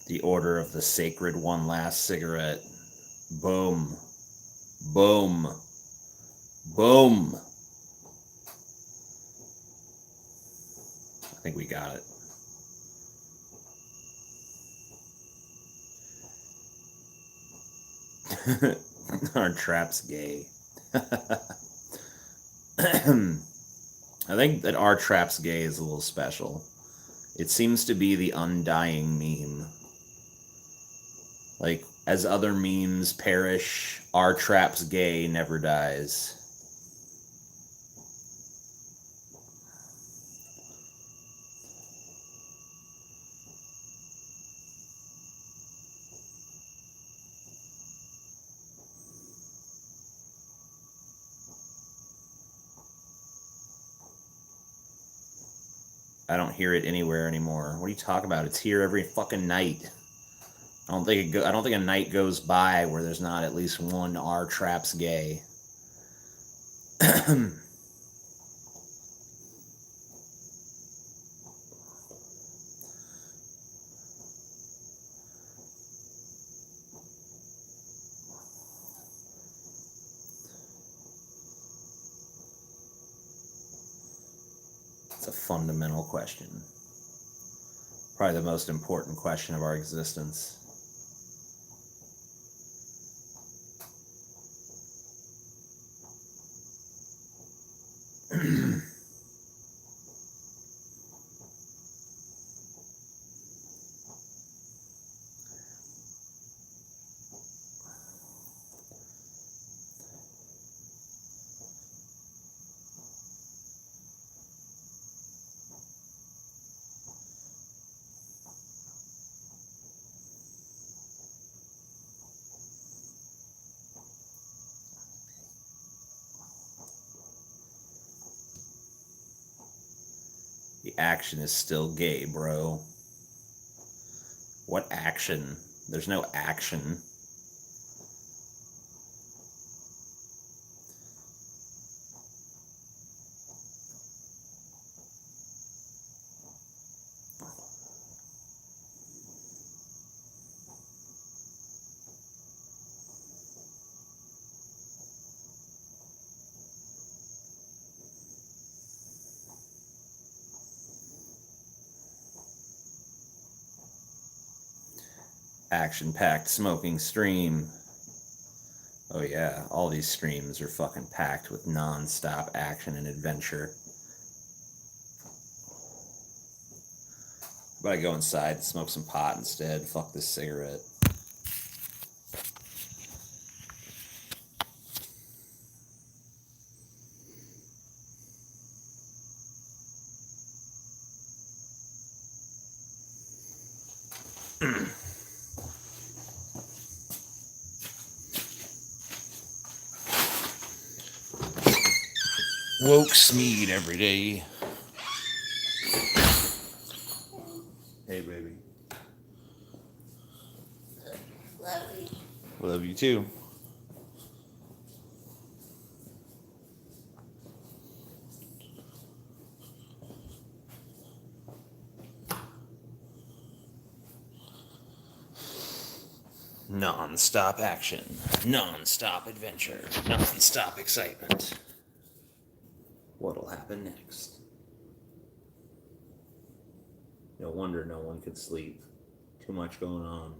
The order of the sacred one last cigarette. Boom. Boom. Boom. I think we got it. Our trap's gay. I think that our trap's gay is a little special. It seems to be the undying meme. Like, as other memes perish, our trap's gay never dies. I don't hear it anywhere anymore. What are you talking about? It's here every fucking night. I don't think a night goes by where there's not at least one our trap's gay. It's a fundamental question. Probably the most important question of our existence. The action is still gay, bro. What action? There's no action. Action-packed smoking stream. Oh yeah, all these streams are fucking packed with non-stop action and adventure. But I go inside and smoke some pot instead. Fuck this cigarette. Woke Smeed every day. Hey, baby. Love you. Love you too. Non-stop action, non-stop adventure, non-stop excitement. What'll happen next? No wonder no one could sleep. Too much going on.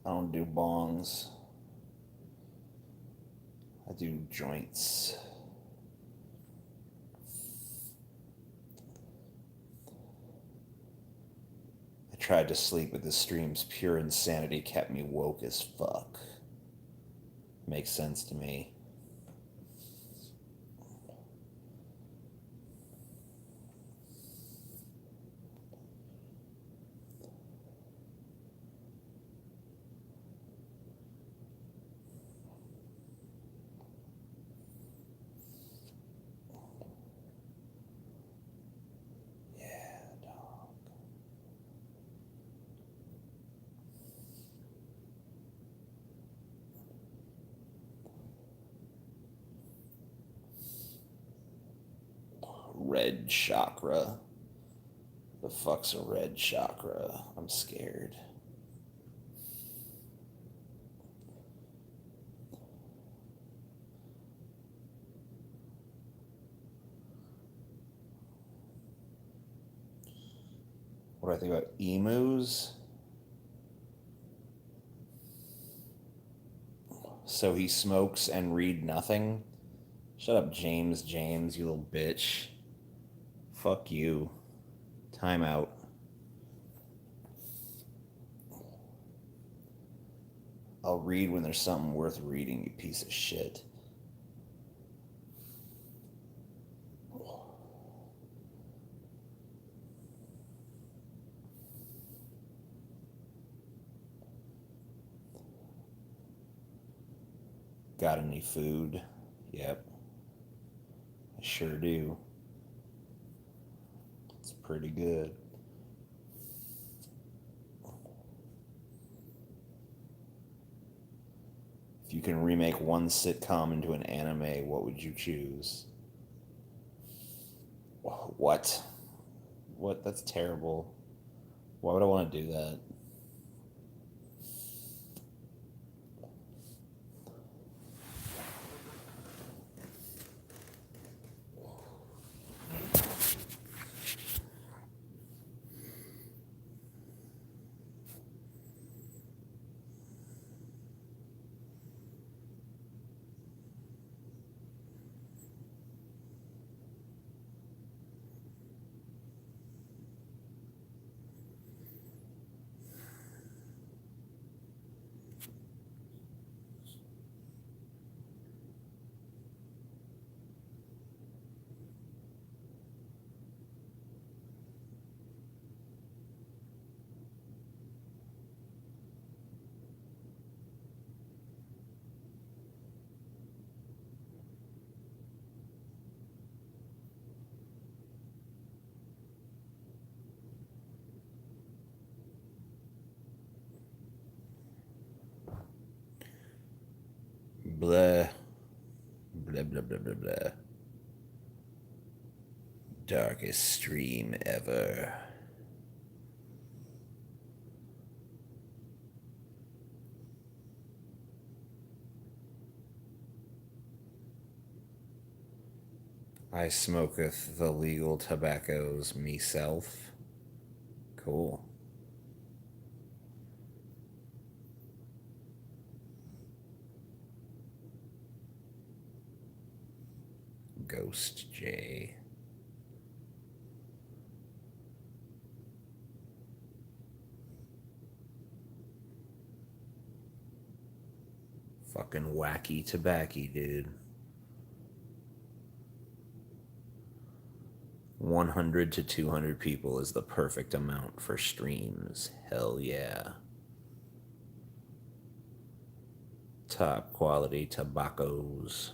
I don't do bongs. I do joints. I tried to sleep, but the stream's pure insanity kept me woke as fuck. Makes sense to me. Red chakra. The fuck's a red chakra? I'm scared. What do I think about emus? So he smokes and read nothing? Shut up, James, you little bitch. Fuck you. Time out. I'll read when there's something worth reading, you piece of shit. Got any food? Yep. I sure do. It's pretty good. If you can remake one sitcom into an anime, what would you choose? What? What? That's terrible. Why would I want to do that? Blah. Blah, blah, blah, blah, blah. Darkest stream ever. I smoketh the legal tobaccos meself. Cool. Ghost J. Fucking wacky tobacco, dude. 100 to 200 people is the perfect amount for streams. Hell yeah. Top quality tobaccos.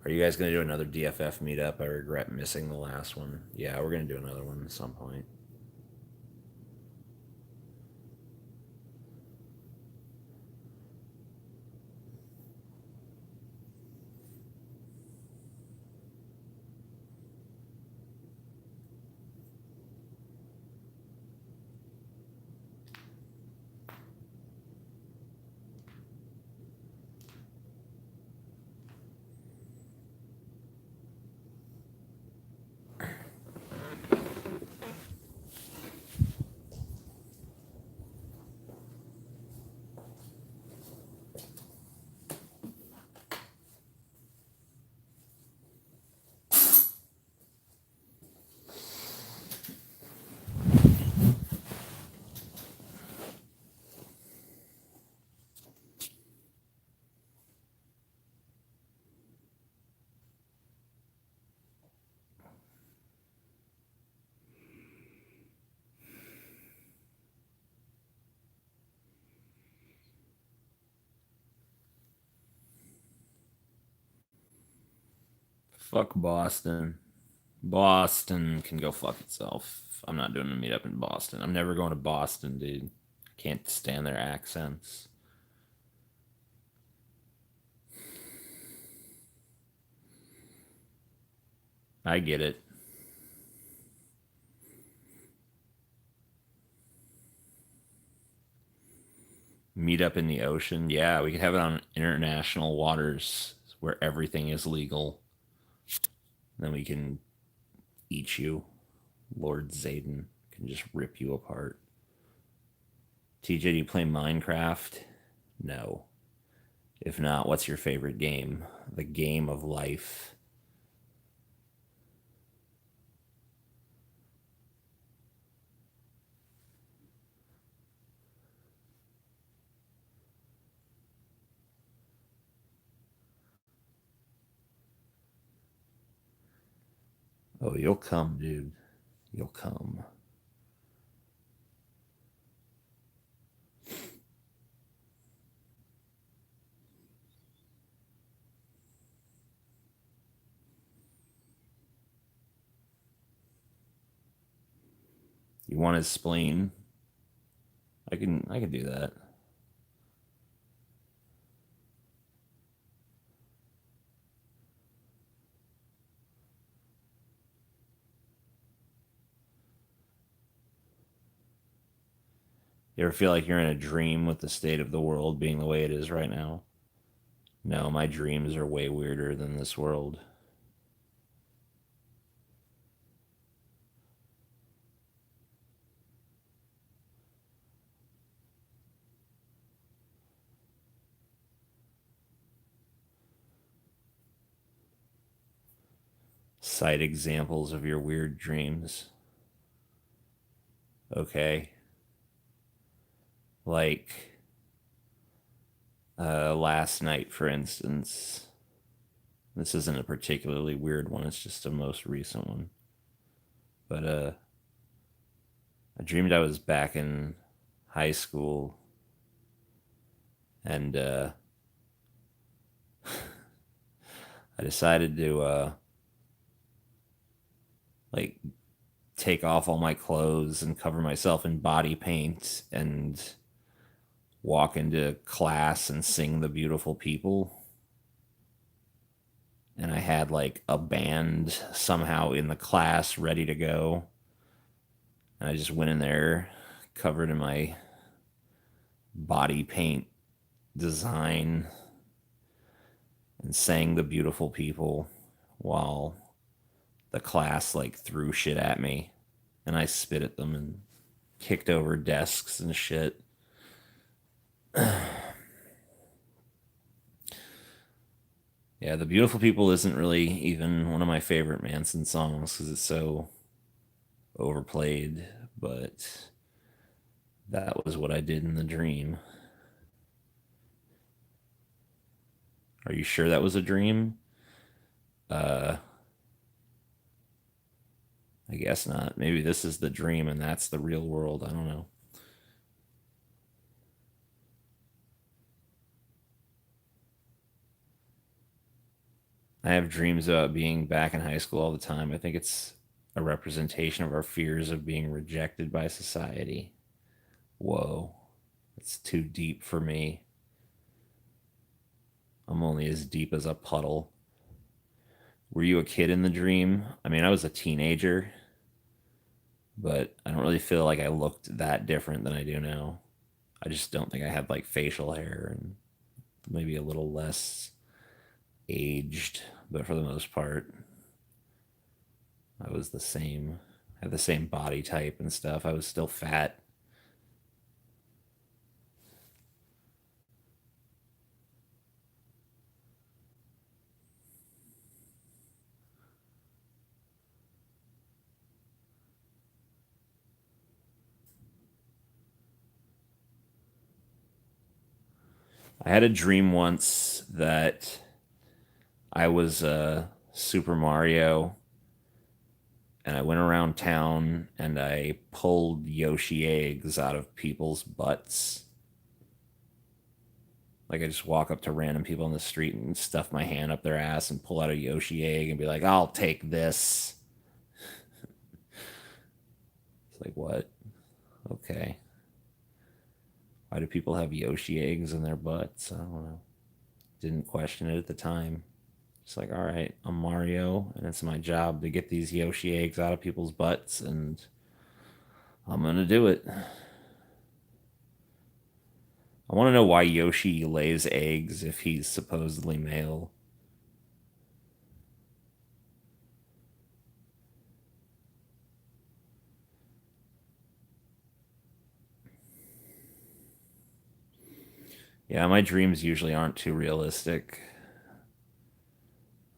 Are you guys going to do another DFF meetup? I regret missing the last one. Yeah, we're going to do another one at some point. Fuck Boston. Boston can go fuck itself. I'm not doing a meetup in Boston. I'm never going to Boston, dude. Can't stand their accents. I get it. Meet up in the ocean. Yeah, we could have it on international waters where everything is legal. Then we can eat you. Lord Zayden can just rip you apart. TJ, do you play Minecraft? No. If not, what's your favorite game? The game of life. Oh, you'll come, dude. You'll come. You want his spleen? I can do that. You ever feel like you're in a dream with the state of the world being the way it is right now? No, my dreams are way weirder than this world. Cite examples of your weird dreams. Okay. Like last night, for instance. This isn't a particularly weird one, it's just a most recent one. But I dreamed I was back in high school and I decided to like take off all my clothes and cover myself in body paint and walk into class and sing The Beautiful People. And I had like a band somehow in the class ready to go. And I just went in there covered in my body paint design and sang The Beautiful People while the class like threw shit at me. And I spit at them and kicked over desks and shit. Yeah, The Beautiful People isn't really even one of my favorite Manson songs because it's so overplayed, but that was what I did in the dream. Are you sure that was a dream? I guess not. Maybe this is the dream and that's the real world. I don't know. I have dreams about being back in high school all the time. I think it's a representation of our fears of being rejected by society. Whoa, it's too deep for me. I'm only as deep as a puddle. Were you a kid in the dream? I mean, I was a teenager, but I don't really feel like I looked that different than I do now. I just don't think I had like facial hair and maybe a little less aged, but for the most part, I was the same. I had the same body type and stuff. I was still fat. I had a dream once that I was Super Mario and I went around town and I pulled Yoshi eggs out of people's butts. Like I just walk up to random people in the street and stuff my hand up their ass and pull out a Yoshi egg and be like, I'll take this. It's like, what? Okay. Why do people have Yoshi eggs in their butts? I don't know. Didn't question it at the time. Just like, all right, I'm Mario, and it's my job to get these Yoshi eggs out of people's butts, and I'm going to do it. I want to know why Yoshi lays eggs if he's supposedly male. Yeah, my dreams usually aren't too realistic.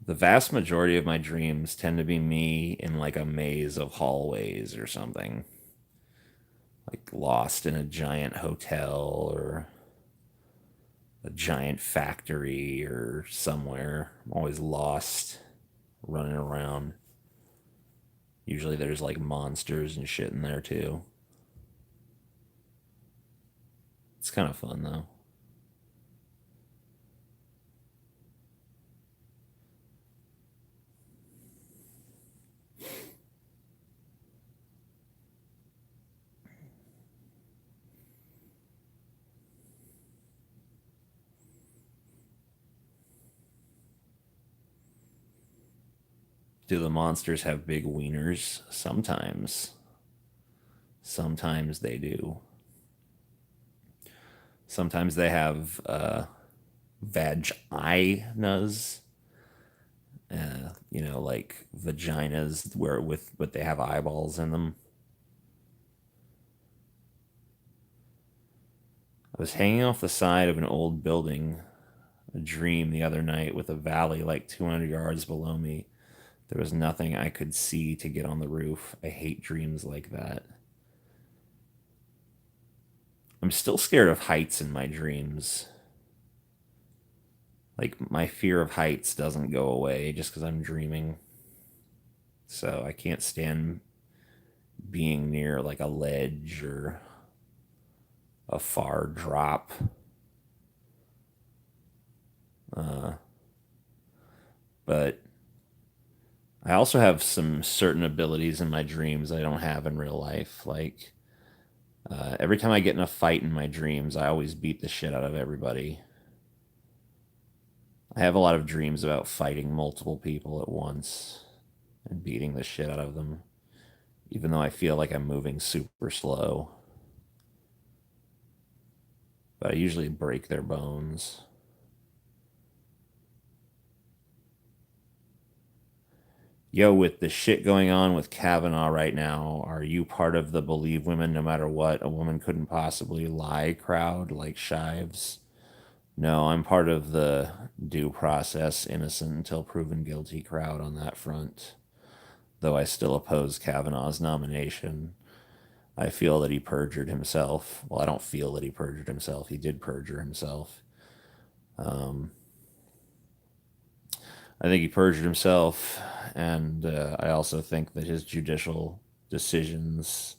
The vast majority of my dreams tend to be me in like a maze of hallways or something. Like lost in a giant hotel or a giant factory or somewhere. I'm always lost, running around. Usually there's like monsters and shit in there too. It's kind of fun though. Do the monsters have big wieners? Sometimes. Sometimes they do. Sometimes they have vaginas. Like vaginas but they have eyeballs in them. I was hanging off the side of an old building, a dream the other night with a valley like 200 yards below me. There was nothing I could see to get on the roof. I hate dreams like that. I'm still scared of heights in my dreams. Like, my fear of heights doesn't go away just because I'm dreaming. So I can't stand being near like a ledge or a far drop. But I also have some certain abilities in my dreams I don't have in real life. Like, every time I get in a fight in my dreams, I always beat the shit out of everybody. I have a lot of dreams about fighting multiple people at once and beating the shit out of them, even though I feel like I'm moving super slow. But I usually break their bones. Yo, with the shit going on with Kavanaugh right now, are you part of the believe women no matter what, a woman couldn't possibly lie crowd like Shives? No, I'm part of the due process, innocent until proven guilty crowd on that front. Though I still oppose Kavanaugh's nomination. I feel that he perjured himself. Well, I don't feel that he perjured himself. He did perjure himself. I think he perjured himself, and I also think that his judicial decisions,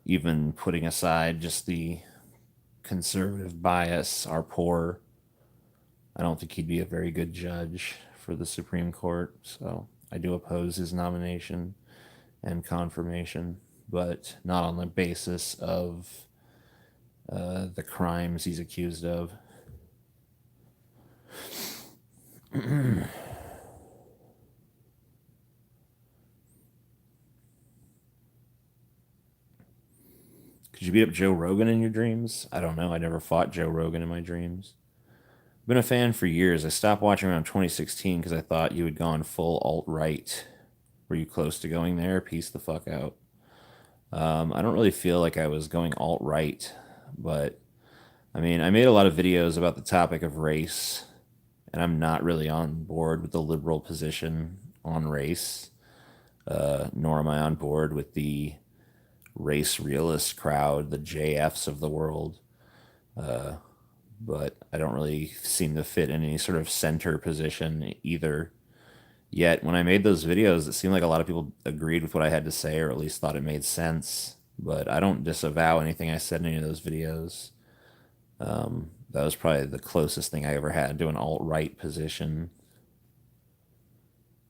even putting aside just the conservative bias, are poor. I don't think he'd be a very good judge for the Supreme Court, so I do oppose his nomination and confirmation, but not on the basis of the crimes he's accused of. Could you beat up Joe Rogan in your dreams? I don't know. I never fought Joe Rogan in my dreams. I've been a fan for years. I stopped watching around 2016 because I thought you had gone full alt-right. Were you close to going there? Peace the fuck out. I don't really feel like I was going alt-right, but I mean, I made a lot of videos about the topic of race, and I'm not really on board with the liberal position on race, nor am I on board with the race realist crowd, the JFs of the world. But I don't really seem to fit in any sort of center position either. Yet, when I made those videos, it seemed like a lot of people agreed with what I had to say, or at least thought it made sense. But I don't disavow anything I said in any of those videos. That was probably the closest thing I ever had to an alt-right position.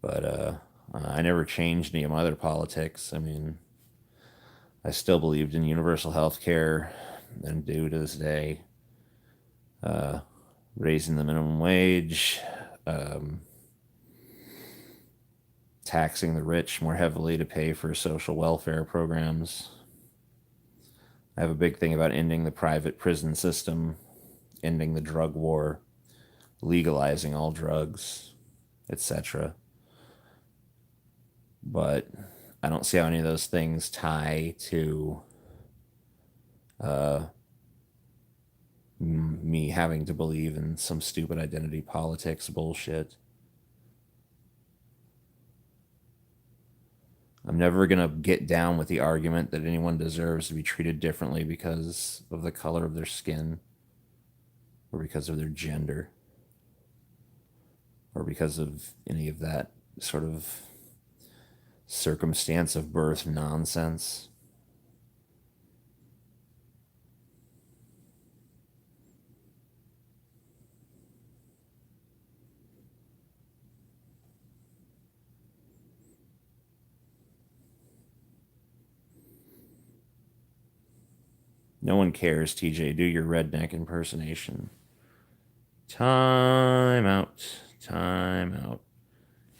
But I never changed any of my other politics. I mean, I still believed in universal health care and do to this day. Raising the minimum wage, taxing the rich more heavily to pay for social welfare programs. I have a big thing about ending the private prison system, ending the drug war, legalizing all drugs, etc. But I don't see how any of those things tie to me having to believe in some stupid identity politics bullshit. I'm never going to get down with the argument that anyone deserves to be treated differently because of the color of their skin, or because of their gender, or because of any of that sort of circumstance of birth nonsense. No one cares, TJ. Do your redneck impersonation. Time out. Time out.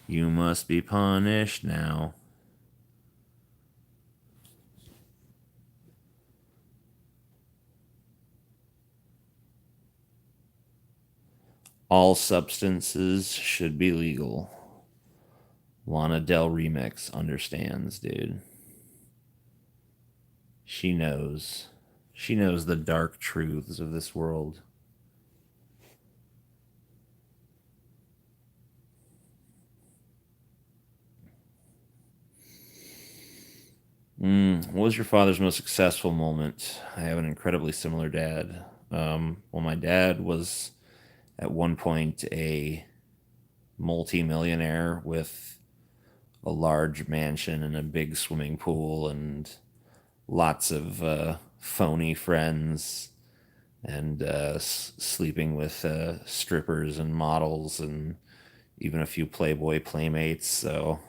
You must be punished now. All substances should be legal. Lana Del Remix understands, dude. She knows. She knows the dark truths of this world. What was your father's most successful moment? I have an incredibly similar dad. Well, my dad was at one point a multi-millionaire with a large mansion and a big swimming pool and lots of phony friends and sleeping with strippers and models and even a few Playboy playmates. So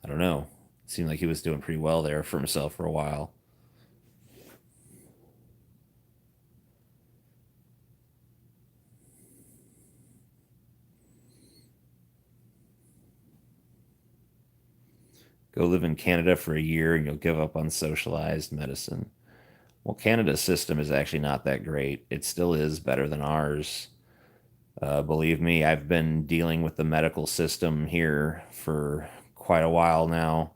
I don't know. It seemed like he was doing pretty well there for himself for a while. Go live in Canada for a year and you'll give up on socialized medicine. Well, Canada's system is actually not that great. It still is better than ours. Believe me, I've been dealing with the medical system here for quite a while now,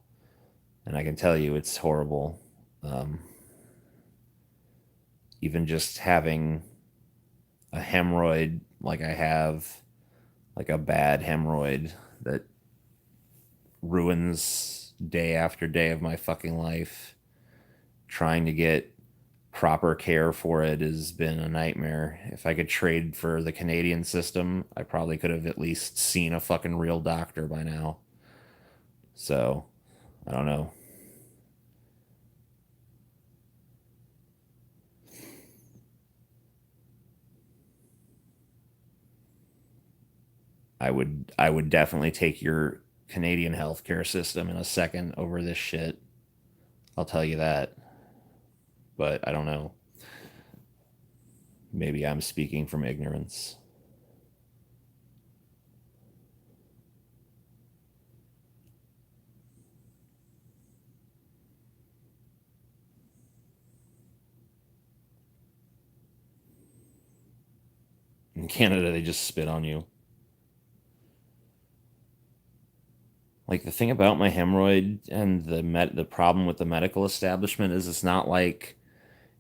and I can tell you it's horrible. Um, Even just having a hemorrhoid like I have, like a bad hemorrhoid that ruins day after day of my fucking life, trying to get proper care for it has been a nightmare. If I could trade for the Canadian system, I probably could have at least seen a fucking real doctor by now. So, I don't know. I would definitely take your Canadian healthcare system in a second over this shit. I'll tell you that. But I don't know. Maybe I'm speaking from ignorance. In Canada, they just spit on you. Like the thing about my hemorrhoid and the problem with the medical establishment is it's not like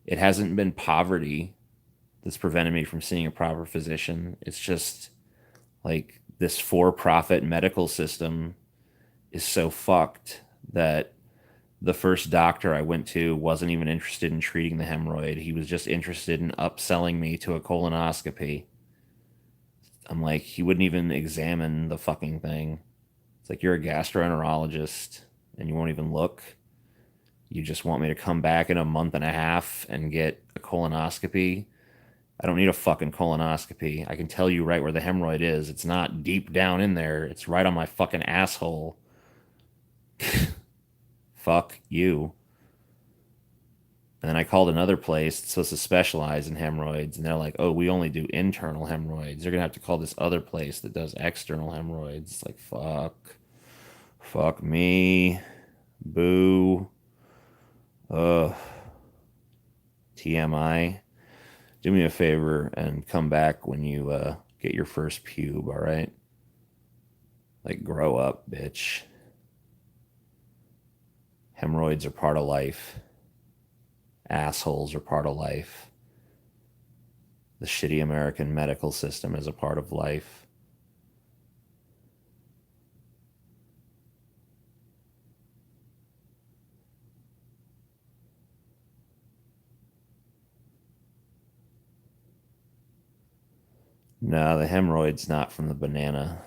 it hasn't been poverty that's prevented me from seeing a proper physician. It's just like this for-profit medical system is so fucked that the first doctor I went to wasn't even interested in treating the hemorrhoid. He was just interested in upselling me to a colonoscopy. I'm like, he wouldn't even examine the fucking thing. It's like, you're a gastroenterologist and you won't even look. You just want me to come back in a month and a half and get a colonoscopy. I don't need a fucking colonoscopy. I can tell you right where the hemorrhoid is. It's not deep down in there. It's right on my fucking asshole. Fuck you. And then I called another place that's supposed to specialize in hemorrhoids, and they're like, oh, we only do internal hemorrhoids. You're going to have to call this other place that does external hemorrhoids. It's like, fuck. Fuck me. Boo. Ugh. TMI. Do me a favor and come back when you get your first pube, all right? Like, grow up, bitch. Hemorrhoids are part of life. Assholes are part of life. The shitty American medical system is a part of life. No, the hemorrhoid's not from the banana.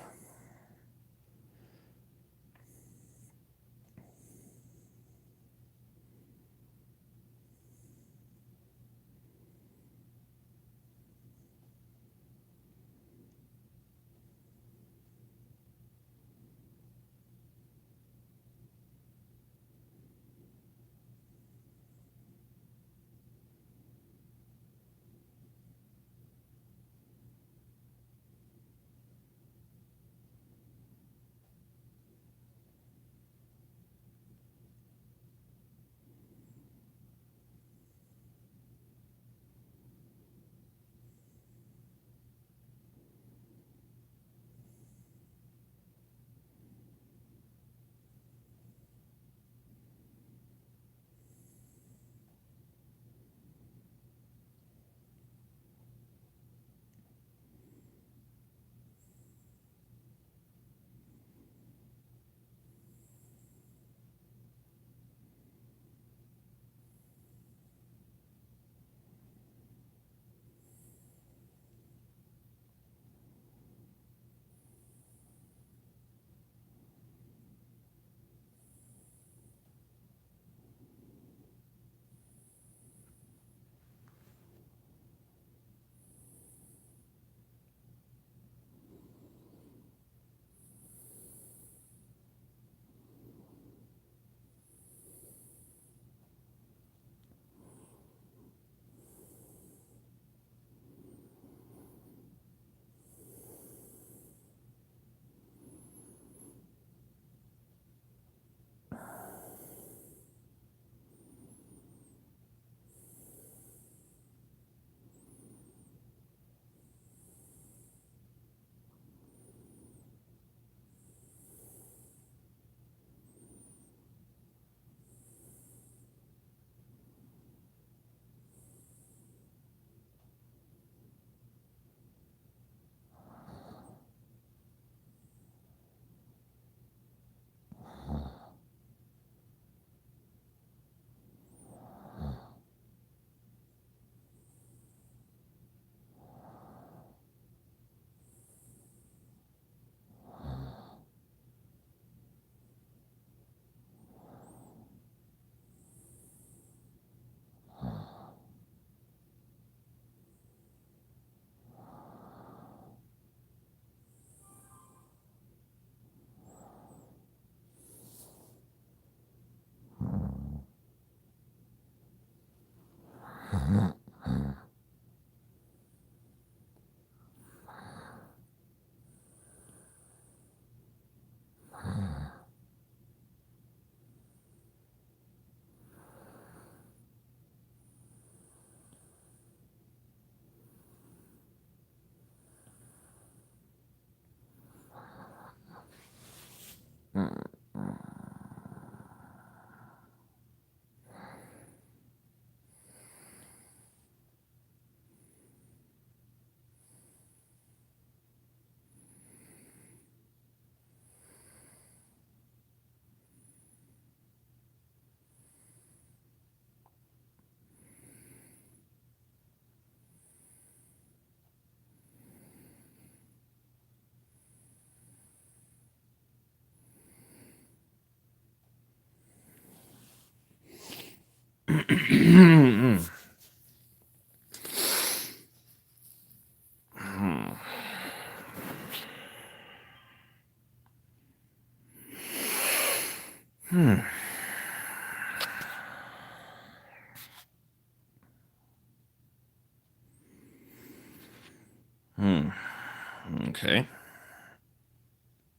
Okay.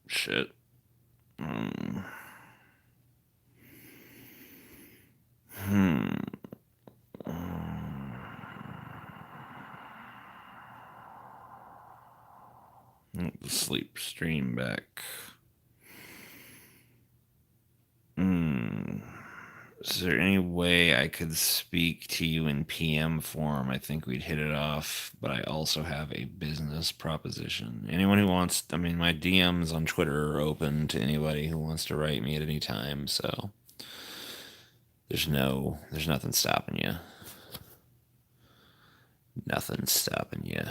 Shit. Sleep stream back. Is there any way I could speak to you in PM form? I think we'd hit it off, but I also have a business proposition. Anyone who wants, I mean, my DMs on Twitter are open to anybody who wants to write me at any time, so there's nothing stopping you. Nothing's stopping you.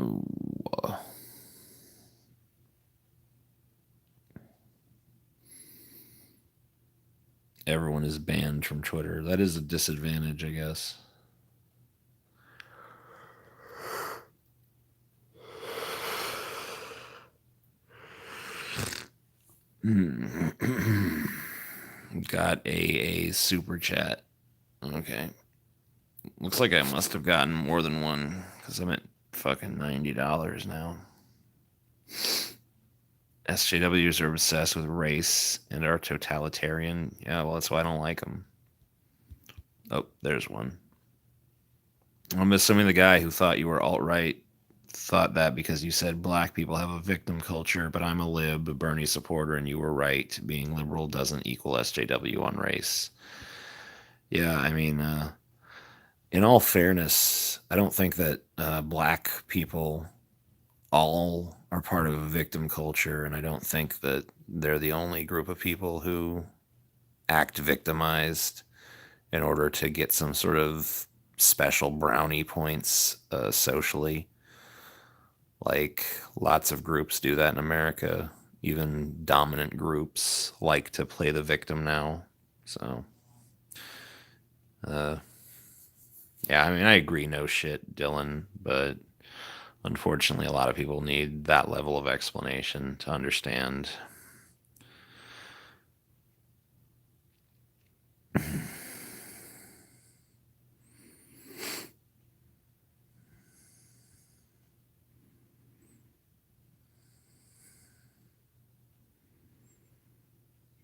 Ooh. Everyone is banned from Twitter. That is a disadvantage, I guess. Got a super chat. Okay. Looks like I must have gotten more than one because I'm at fucking $90 now. SJWs are obsessed with race and are totalitarian. Yeah, well, that's why I don't like them. Oh, there's one. I'm assuming the guy who thought you were alt-right thought that because you said black people have a victim culture, but I'm a lib, a Bernie supporter, and you were right. Being liberal doesn't equal SJW on race. Yeah, I mean, in all fairness, I don't think that black people all are part of a victim culture, and I don't think that they're the only group of people who act victimized in order to get some sort of special brownie points socially. Like, lots of groups do that in America. Even dominant groups like to play the victim now. So, yeah, I mean, I agree, no shit, Dylan, but unfortunately, a lot of people need that level of explanation to understand.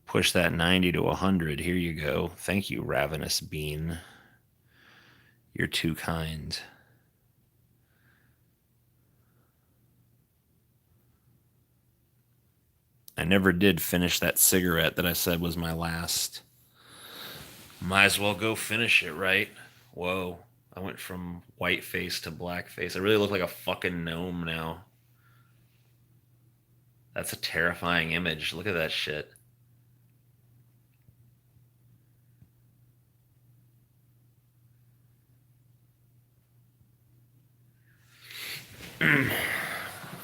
Push that 90 to 100. Here you go. Thank you, Ravenous Bean. You're too kind. I never did finish that cigarette that I said was my last. Might as well go finish it, right? Whoa. I went from white face to black face. I really look like a fucking gnome now. That's a terrifying image. Look at that shit.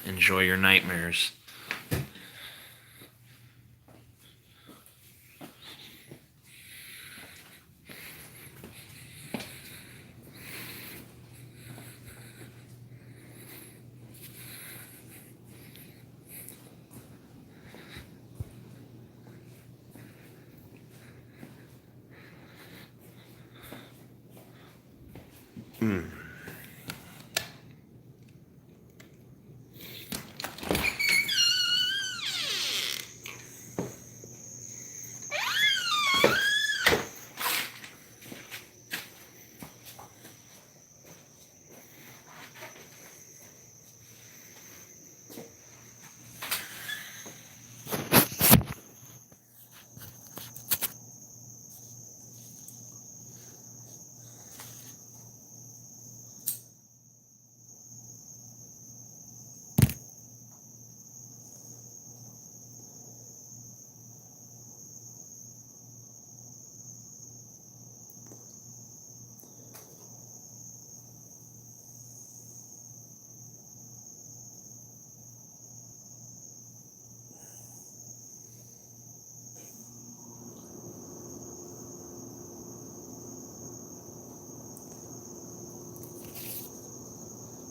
Enjoy your nightmares.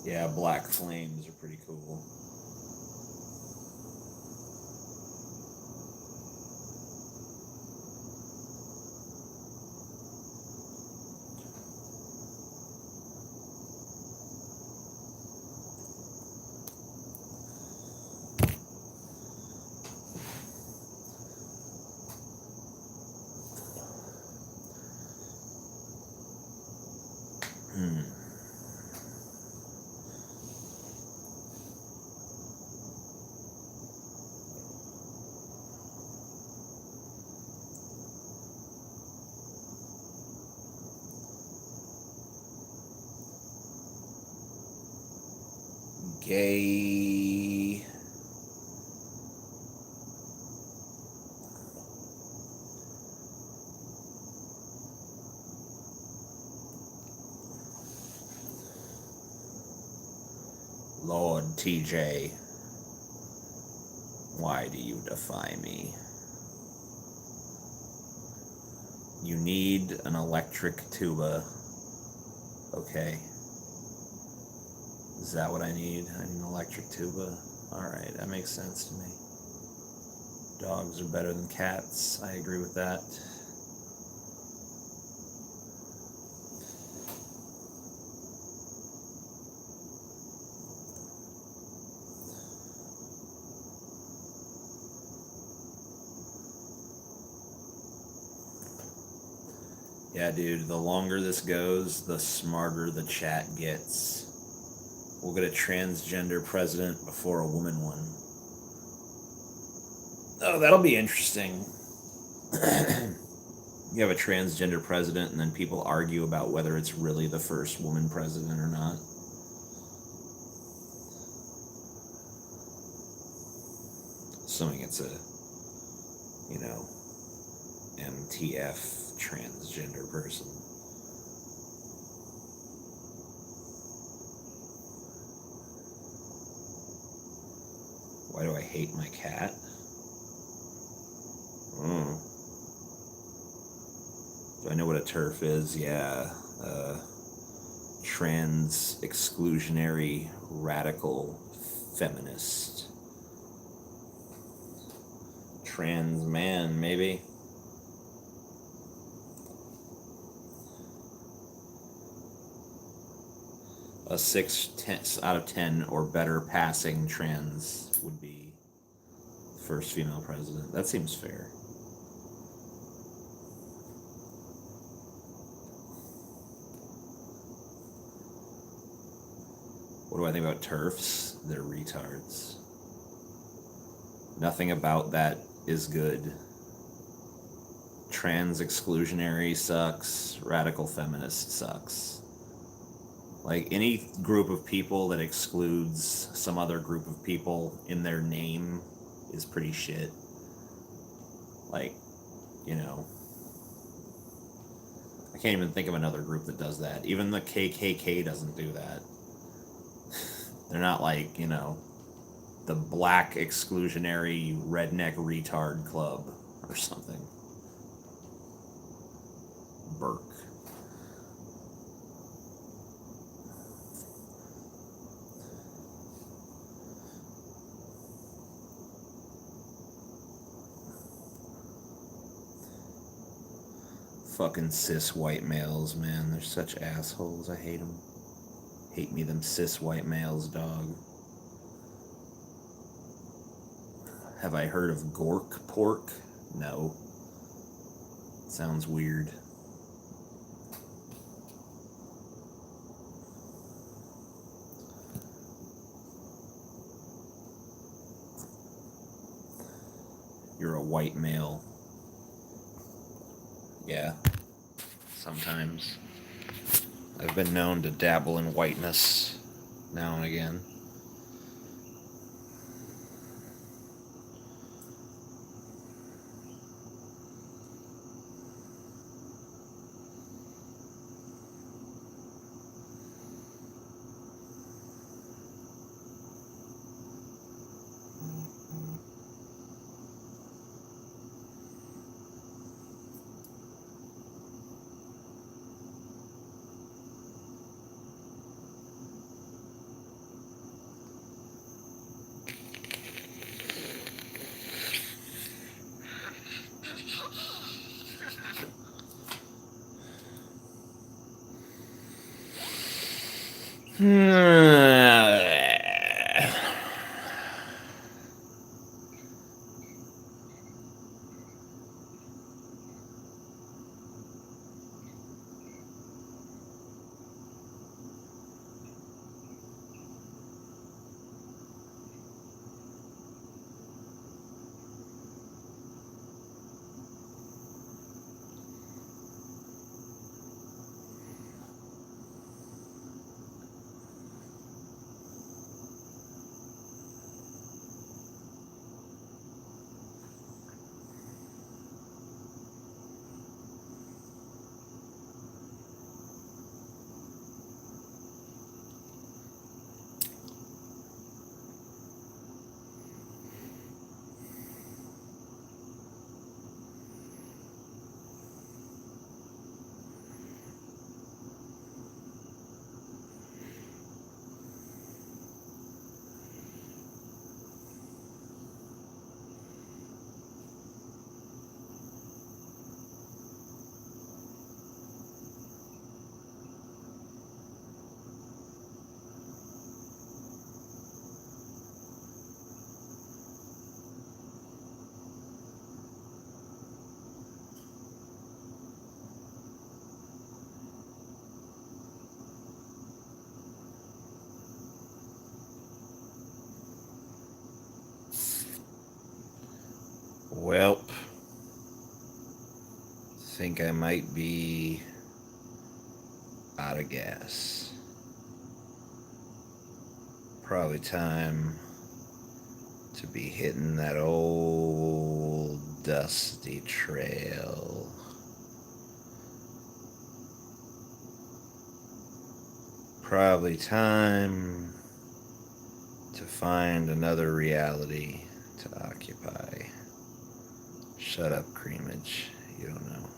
Yeah, black flames are pretty cool. Gay. Lord TJ, why do you defy me? You need an electric tuba. Okay. Is that what I need? I need an electric tuba? Alright, that makes sense to me. Dogs are better than cats. I agree with that. Yeah, dude, the longer this goes, the smarter the chat gets. We'll get a transgender president before a woman one. Oh, that'll be interesting. You have a transgender president, and then people argue about whether it's really the first woman president or not. Assuming it's a, MTF transgender person. Why do I hate my cat? Do I know what a TERF is? Yeah. Trans exclusionary radical feminist. Trans man, maybe. A 6 out of 10 or better passing trans would be the first female president. That seems fair. What do I think about TERFs? They're retards. Nothing about that is good. Trans exclusionary sucks. Radical feminist sucks. Like, any group of people that excludes some other group of people in their name is pretty shit. Like, I can't even think of another group that does that. Even the KKK doesn't do that. They're not like, the black exclusionary redneck retard club or something. Burke. Fucking cis white males, man. They're such assholes. I hate them. Hate me them cis white males, dog. Have I heard of gork pork? No. Sounds weird. You're a white male. Yeah. Sometimes. I've been known to dabble in whiteness now and again. Welp. Think I might be out of gas. Probably time to be hitting that old dusty trail. Probably time to find another reality to occupy. Shut up, Creamage. You don't know.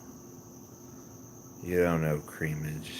You don't know, Creamage.